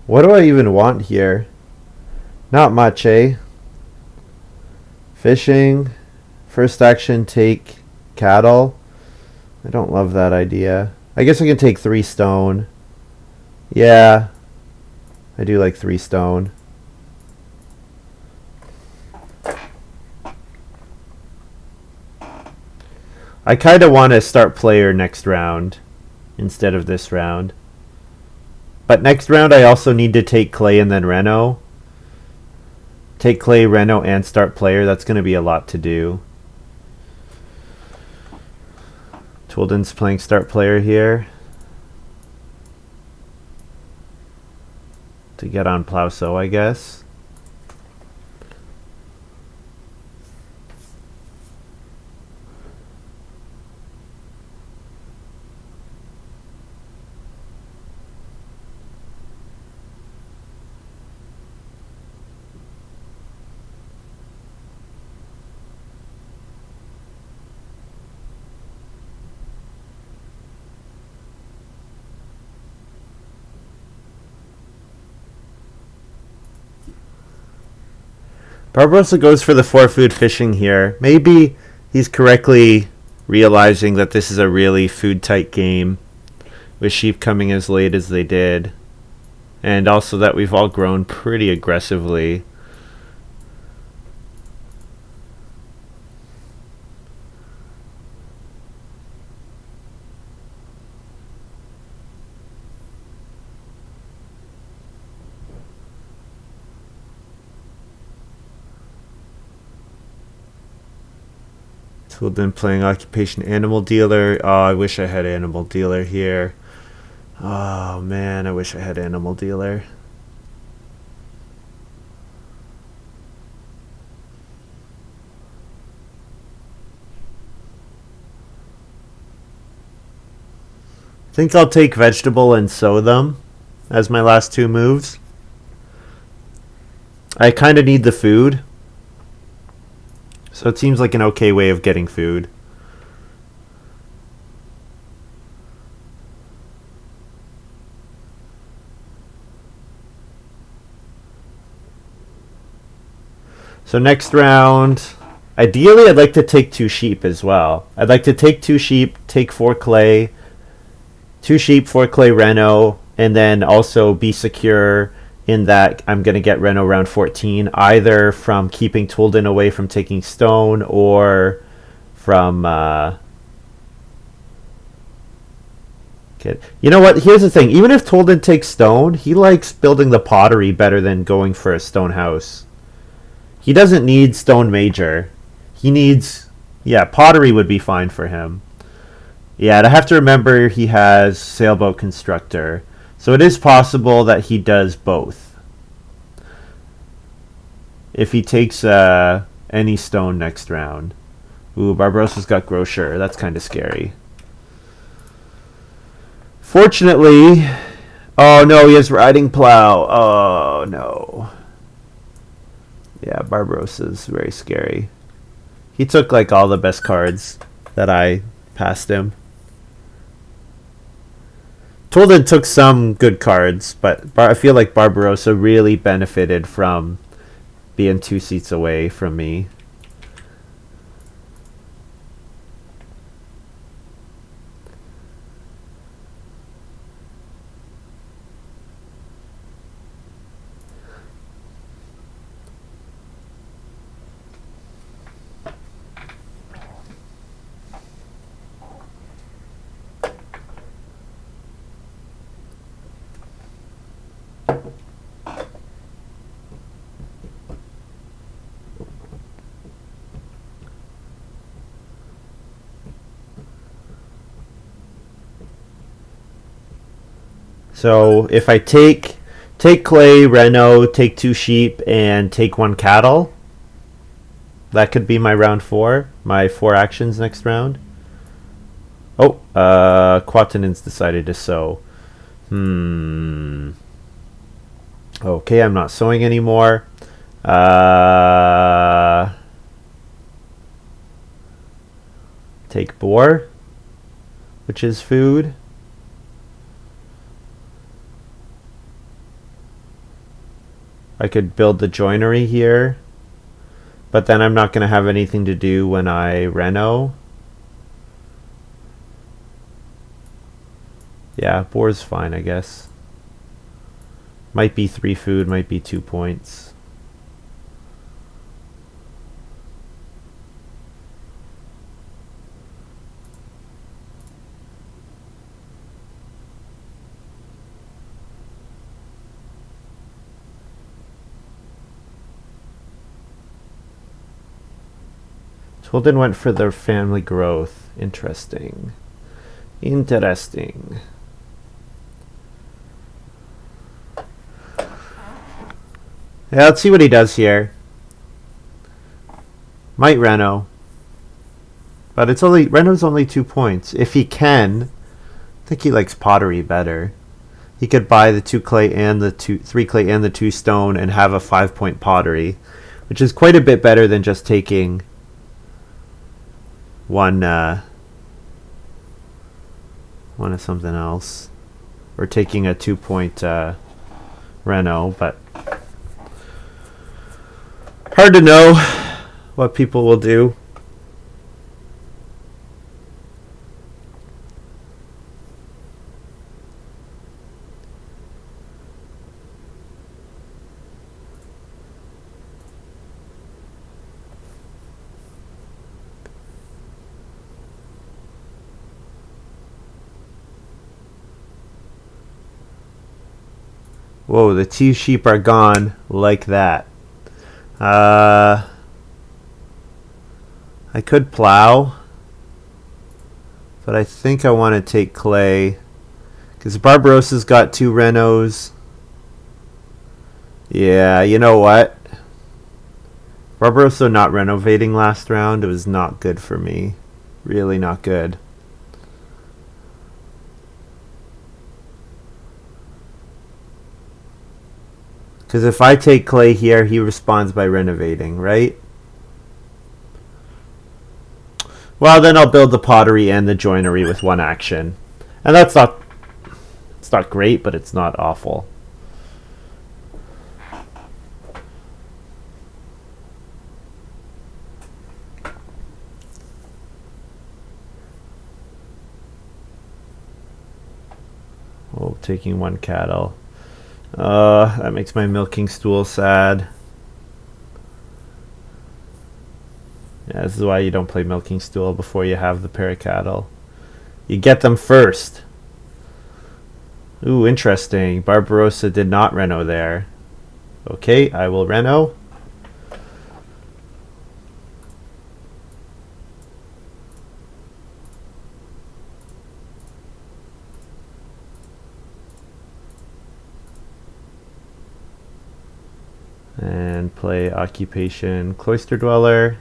Speaker 1: What do I even want here? Not much, eh? Fishing. First action, take cattle. I don't love that idea. I guess I can take 3 stone. Yeah. I do like 3 stone. I kind of want to start player next round instead of this round. But next round I also need to take clay and then Reno. Take clay, Reno, and start player. That's going to be a lot to do. Touldin's playing start player here. To get on plow sow, I guess. Barbarossa goes for the 4 food fishing here. Maybe he's correctly realizing that this is a really food tight game with sheep coming as late as they did. And also that we've all grown pretty aggressively. Touldin playing occupation animal dealer. Oh, I wish I had animal dealer here. Oh man, I wish I had animal dealer. think I'll take vegetable and sow them as my last two moves. I kind of need the food. So it seems like an okay way of getting food. So next round, ideally I'd like to take 2 sheep as well. I'd like to take 2 sheep, take 4 clay, 2 sheep, 4 clay Reno, and then also be secure in that I'm going to get Reno round 14, either from keeping touldin away from taking stone or from... You know what? Here's the thing. Even if touldin takes stone, he likes building the pottery better than going for a stone house. He doesn't need stone major. He needs... Yeah, pottery would be fine for him. Yeah, and I have to remember he has sailboat constructor. So it is possible that he does both. If he takes any stone next round. Ooh, Barbarossa's got grocer. That's kind of scary. Fortunately... Oh no, he has riding plow. Oh no. Yeah, Barbarossa's very scary. He took like all the best cards that I passed him. Touldin took some good cards, but I feel like Barbarossa really benefited from being 2 seats away from me. So if I take clay, Reno, take 2 sheep, and take 1 cattle, that could be my round 4, my 4 actions next round. Oh, Quatannens decided to sow. Okay, I'm not sowing anymore. Take boar, which is food. I could build the joinery here, but then I'm not going to have anything to do when I reno. Yeah, boar's fine, I guess. Might be 3 food, might be 2 points. Touldin went for their family growth. Interesting. Interesting. Yeah, let's see what he does here. Might Reno. But it's only Reno's only 2 points. If he can, I think he likes pottery better. He could buy the 2 clay and the 3 clay and the 2 stone and have a 5-point pottery, which is quite a bit better than just taking one of something else, or taking a 2-point reno. But hard to know what people will do. Whoa, the 2 sheep are gone like that. I could plow, but I think I want to take clay because Barbarossa's got 2 renos. Yeah, you know what? Barbarossa not renovating last round, it was not good for me. Really not good. Because if I take clay here, he responds by renovating, right? Well, then I'll build the pottery and the joinery with one action. And it's not great, but it's not awful. Oh, taking one cattle. That makes my milking stool sad. Yeah, this is why you don't play milking stool before you have the pair of cattle. You get them first. Ooh, interesting. Barbarossa did not reno there. Okay, I will reno. And play occupation cloister dweller.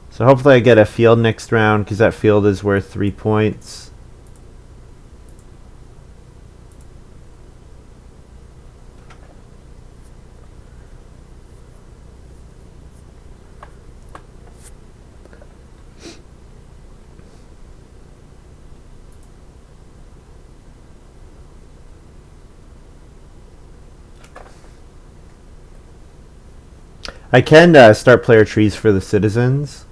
Speaker 1: So hopefully I get a field next round, because that field is worth 3 points. I can start player trees for the citizens.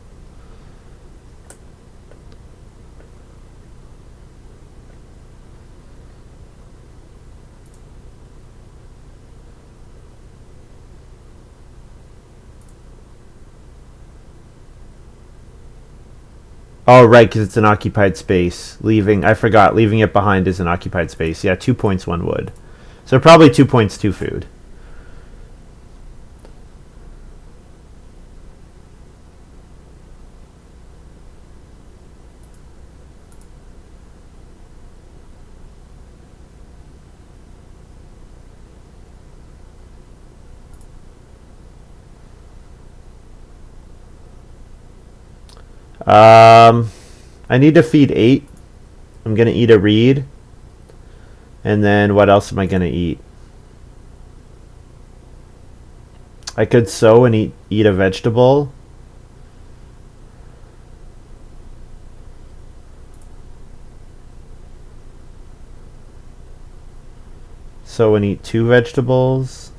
Speaker 1: Oh, right, because it's an occupied space. I forgot, leaving it behind is an occupied space. Yeah, 2 points, 1 wood. So probably 2 points, 2 food. I need to feed 8. I'm going to eat a reed. And then what else am I going to eat? I could sow and eat a vegetable. Sow and eat 2 vegetables.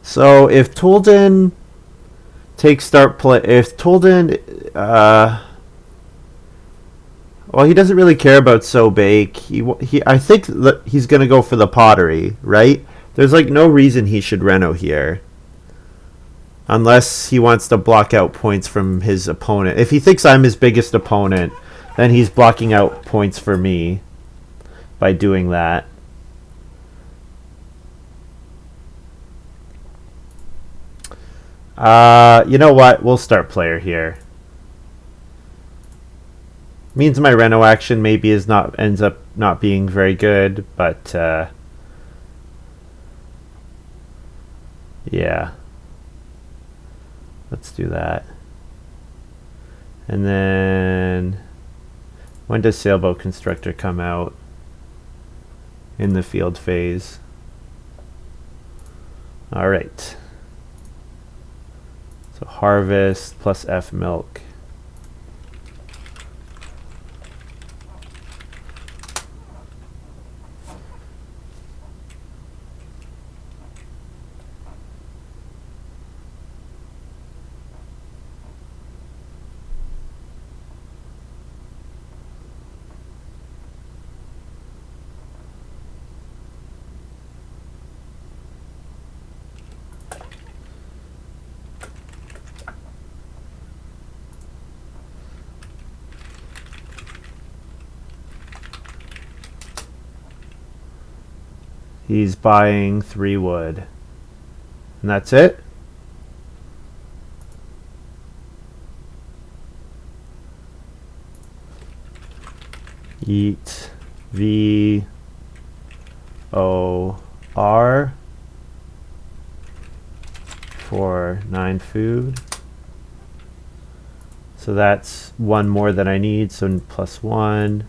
Speaker 1: So if touldin takes start play, if touldin, well, he doesn't really care about sow bake. I think that he's gonna go for the pottery, right? There's like no reason he should reno here, unless he wants to block out points from his opponent. If he thinks I'm his biggest opponent, then he's blocking out points for me by doing that. You know what? We'll start player here. Means my reno action maybe ends up not being very good, but yeah. Let's do that. And then when does Sailboat Constructor come out? In the field phase. All right. harvest plus F milk. He's buying 3 wood. And that's it? Eat VOR for 9 food. So that's 1 more than I need, so +1.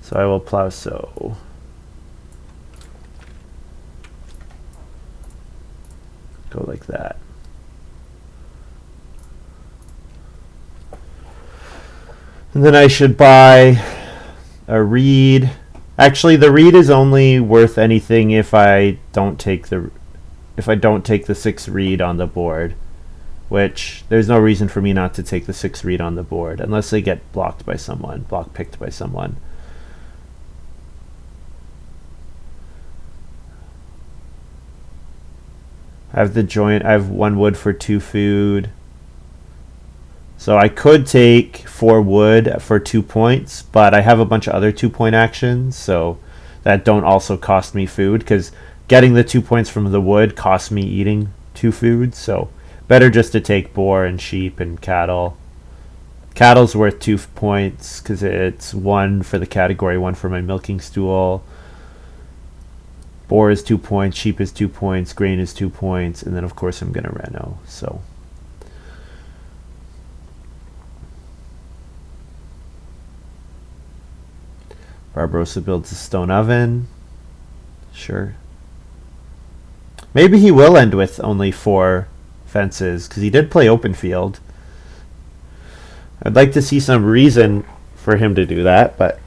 Speaker 1: So I will plow sow. Go like that. And then I should buy a reed. Actually, the reed is only worth anything if I don't take the 6 reed on the board, which there's no reason for me not to take the 6 reed on the board unless they get block picked by someone. I have 1 wood for 2 food. So I could take 4 wood for 2 points, but I have a bunch of other 2-point actions, so that don't also cost me food, because getting the 2 points from the wood costs me eating 2 foods, so better just to take boar and sheep and cattle. Cattle's worth 2 points, because it's 1 for the category, 1 for my milking stool. Boar is 2 points, sheep is 2 points, grain is 2 points, and then of course I'm going to reno. So Barbarossa builds a stone oven. Sure. Maybe he will end with only 4 fences, because he did play open field. I'd like to see some reason for him to do that, but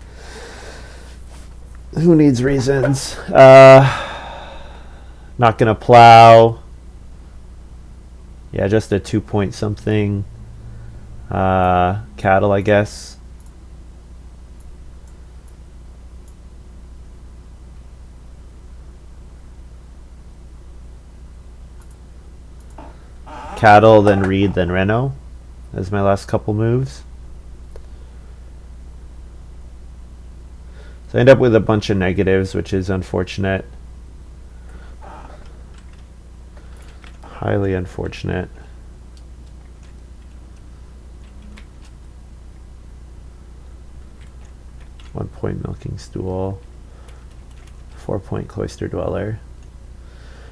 Speaker 1: who needs reasons? Not gonna plow. Yeah, just a 2-point something. Cattle, I guess. Cattle, then reed, then reno. As my last couple moves. So I end up with a bunch of negatives, which is unfortunate. Highly unfortunate. One-point milking stool. 4-point cloister dweller.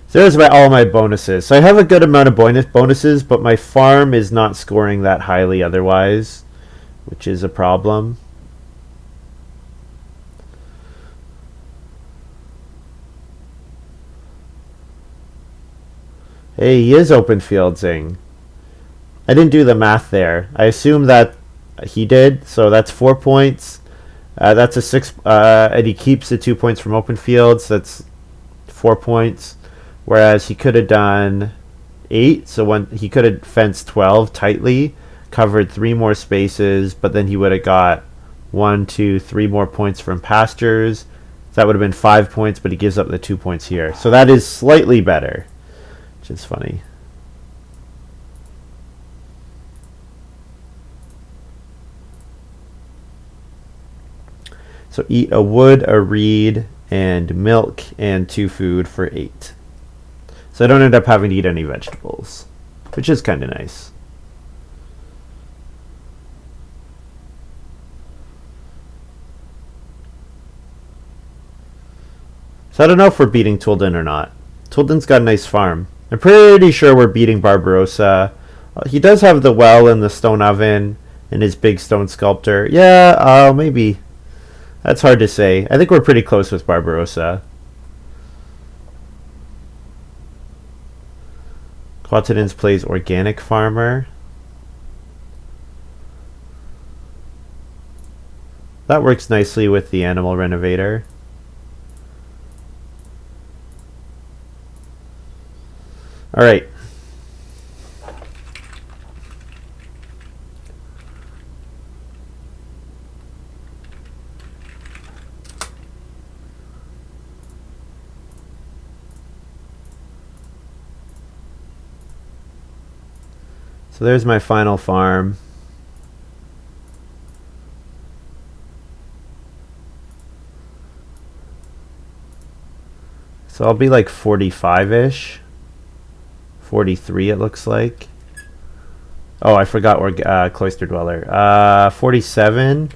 Speaker 1: So there's all my bonuses. So I have a good amount of bonuses, but my farm is not scoring that highly otherwise, which is a problem. Hey, he is open fieldsing. I didn't do the math there. I assume that he did, so that's 4 points. That's a 6, and he keeps the 2 points from open fields. That's 4 points. Whereas he could have done 8, so when he could have fenced 12 tightly, covered 3 more spaces, but then he would have got 1, 2, 3 more points from pastures. So that would have been 5 points, but he gives up the 2 points here. So that is slightly better, which is funny. So eat a wood, a reed, and milk, and 2 food for 8. So I don't end up having to eat any vegetables, which is kind of nice. So I don't know if we're beating Touldin or not. Touldin's got a nice farm. I'm pretty sure we're beating Barbarossa. He does have the well and the stone oven and his big stone sculptor. Yeah, maybe. That's hard to say. I think we're pretty close with Barbarossa. Quatannens plays organic farmer. That works nicely with the animal renovator. All right. So there's my final farm. So I'll be like 45-ish. 43 it looks like. Oh, I forgot we're cloister dweller. 47.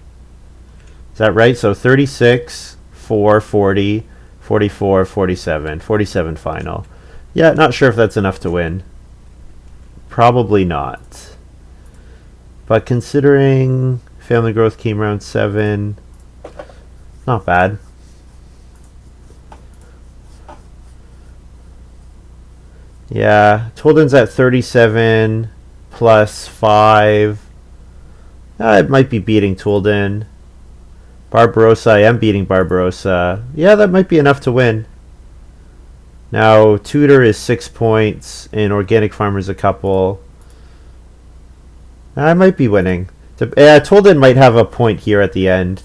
Speaker 1: Is that right? So 36, 4, 40, 44, 47. 47 final. Yeah, not sure if that's enough to win. Probably not. But considering family growth came around 7, not bad. Yeah, touldin's at 37 plus 5. It might be beating touldin. Barbarossa, I am beating Barbarossa. Yeah, that might be enough to win. Now, tutor is 6 points, and organic farmer's a couple. I might be winning. Touldin might have a point here at the end.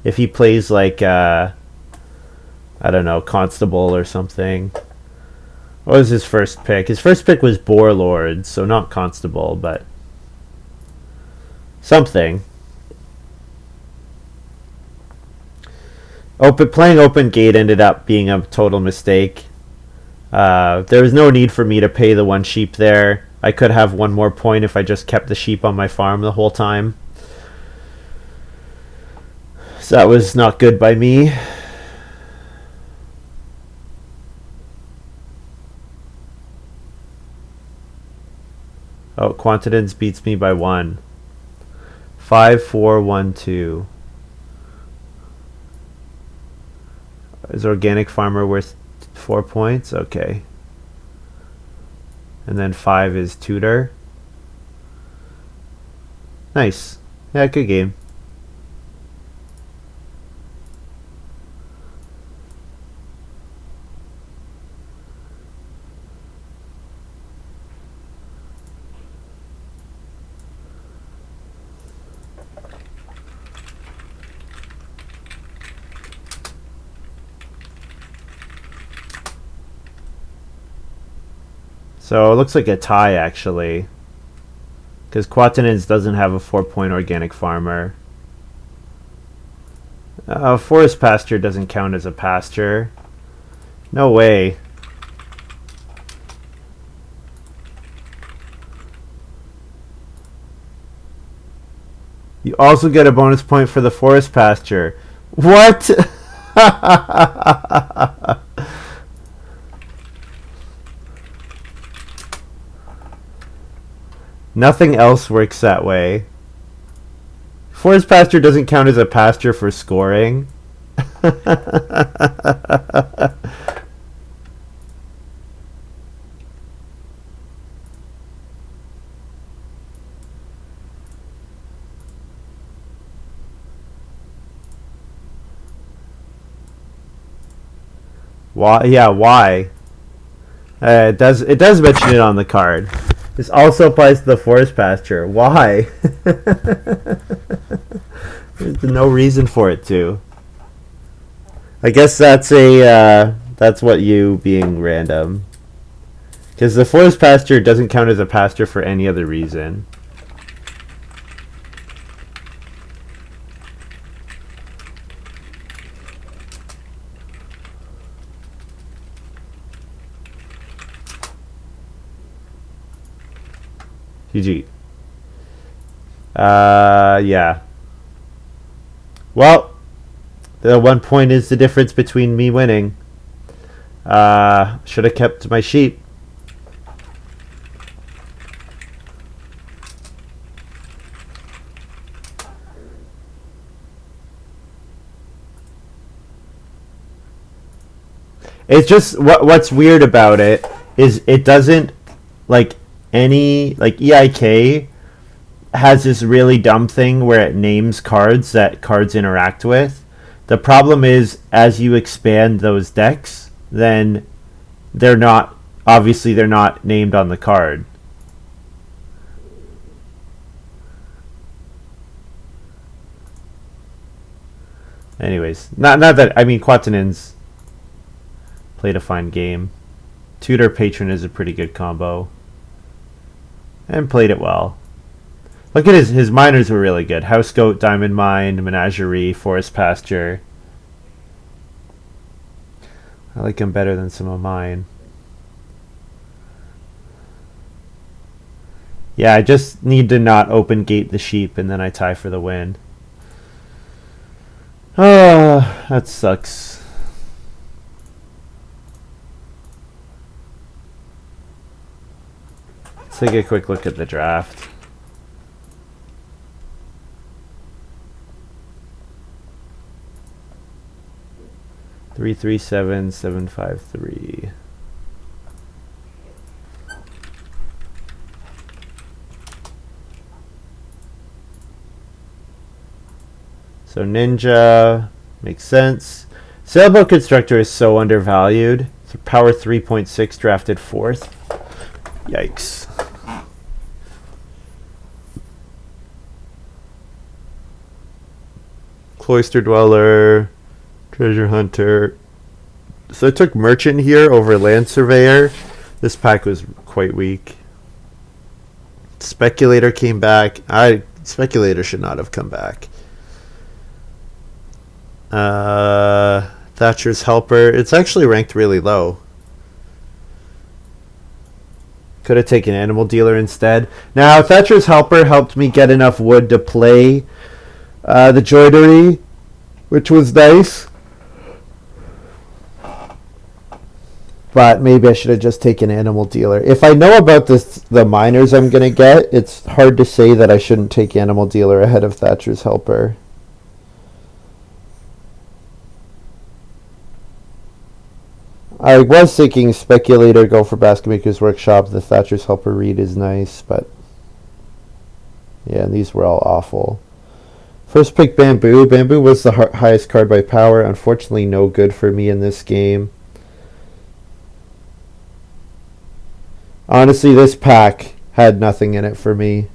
Speaker 1: If he plays like, I don't know, Constable or something. What was his first pick? His first pick was Boar Lord, so not Constable, but something. Playing open gate ended up being a total mistake. There was no need for me to pay the 1 sheep there. I could have 1 more point if I just kept the sheep on my farm the whole time. So that was not good by me. Oh, Quatannens beats me by 1. 5, 4, 1, 2. Is organic farmer worth 4 points? Okay. And then 5 is tutor. Nice. Yeah, good game. So it looks like a tie, actually. Because Quatannens doesn't have a 4-point organic farmer. Forest pasture doesn't count as a pasture. No way. You also get a bonus point for the forest pasture. What? Nothing else works that way. Forest pasture doesn't count as a pasture for scoring. Why? Yeah, why? It does mention it on the card. This also applies to the forest pasture. Why? There's no reason for it to. I guess that's what you being random. Because the forest pasture doesn't count as a pasture for any other reason. GG. Yeah. Well, the 1 point is the difference between me winning. Should have kept my sheep. It's just what's weird about it is it doesn't like EIK has this really dumb thing where it names cards that cards interact with. The problem is, as you expand those decks, then they're not named on the card. Anyways, not that, I mean, Quatannens played a fine game. Tutor Patron is a pretty good combo. And played it well. Look at his minors were really good. House Goat, Diamond Mine, Menagerie, Forest Pasture. I like him better than some of mine. Yeah, I just need to not open gate the sheep and then I tie for the win. Ah, that sucks. Let's take a quick look at the draft. Three, 3, 7, 7, 5, 3. So Ninja makes sense. Sailboat Constructor is so undervalued. Power 3.6 drafted 4th. Yikes. Cloister Dweller, Treasure Hunter. So I took Merchant here over Land Surveyor. This pack was quite weak. Speculator came back. Speculator should not have come back. Thatcher's Helper. It's actually ranked really low. Could have taken Animal Dealer instead. Now, Thatcher's Helper helped me get enough wood to play the Joidery, which was nice. But maybe I should have just taken Animal Dealer. If I know about the miners I'm going to get, it's hard to say that I shouldn't take Animal Dealer ahead of Thatcher's Helper. I was thinking Speculator, go for Basket Maker's Workshop. The Thatcher's Helper read is nice, but yeah, these were all awful. First pick Bamboo. Bamboo was the highest card by power. Unfortunately, no good for me in this game. Honestly, this pack had nothing in it for me.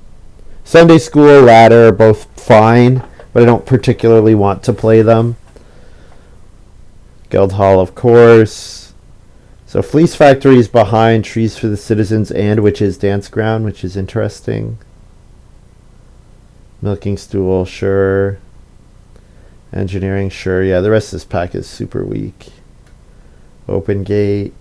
Speaker 1: Sunday School, Ladder are both fine, but I don't particularly want to play them. Guildhall, of course. So Fleece Factory is behind Trees for the Citizens and Witches Dance Ground, which is interesting. Milking Stool, sure. Engineering, sure. Yeah, the rest of this pack is super weak. Open Gate.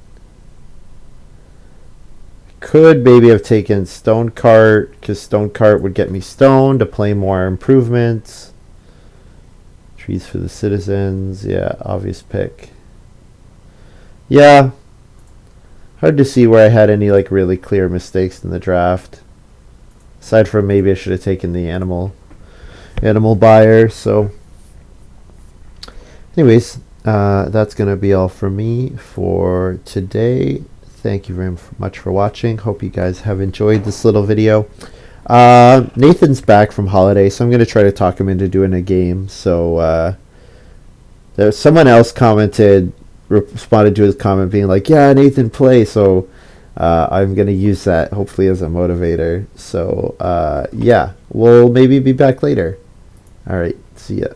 Speaker 1: Could maybe have taken Stone Cart, because Stone Cart would get me stone to play more improvements. Trees for the Citizens, yeah, obvious pick. Yeah, hard to see where I had any like really clear mistakes in the draft. Aside from maybe I should have taken the animal buyer. So anyways, that's going to be all from me for today. Thank you very much for watching. Hope you guys have enjoyed this little video. Nathan's back from holiday, so I'm going to try to talk him into doing a game. So there's someone else responded to his comment being like, yeah, Nathan, play. So I'm going to use that hopefully as a motivator. So yeah, we'll maybe be back later. All right, see ya.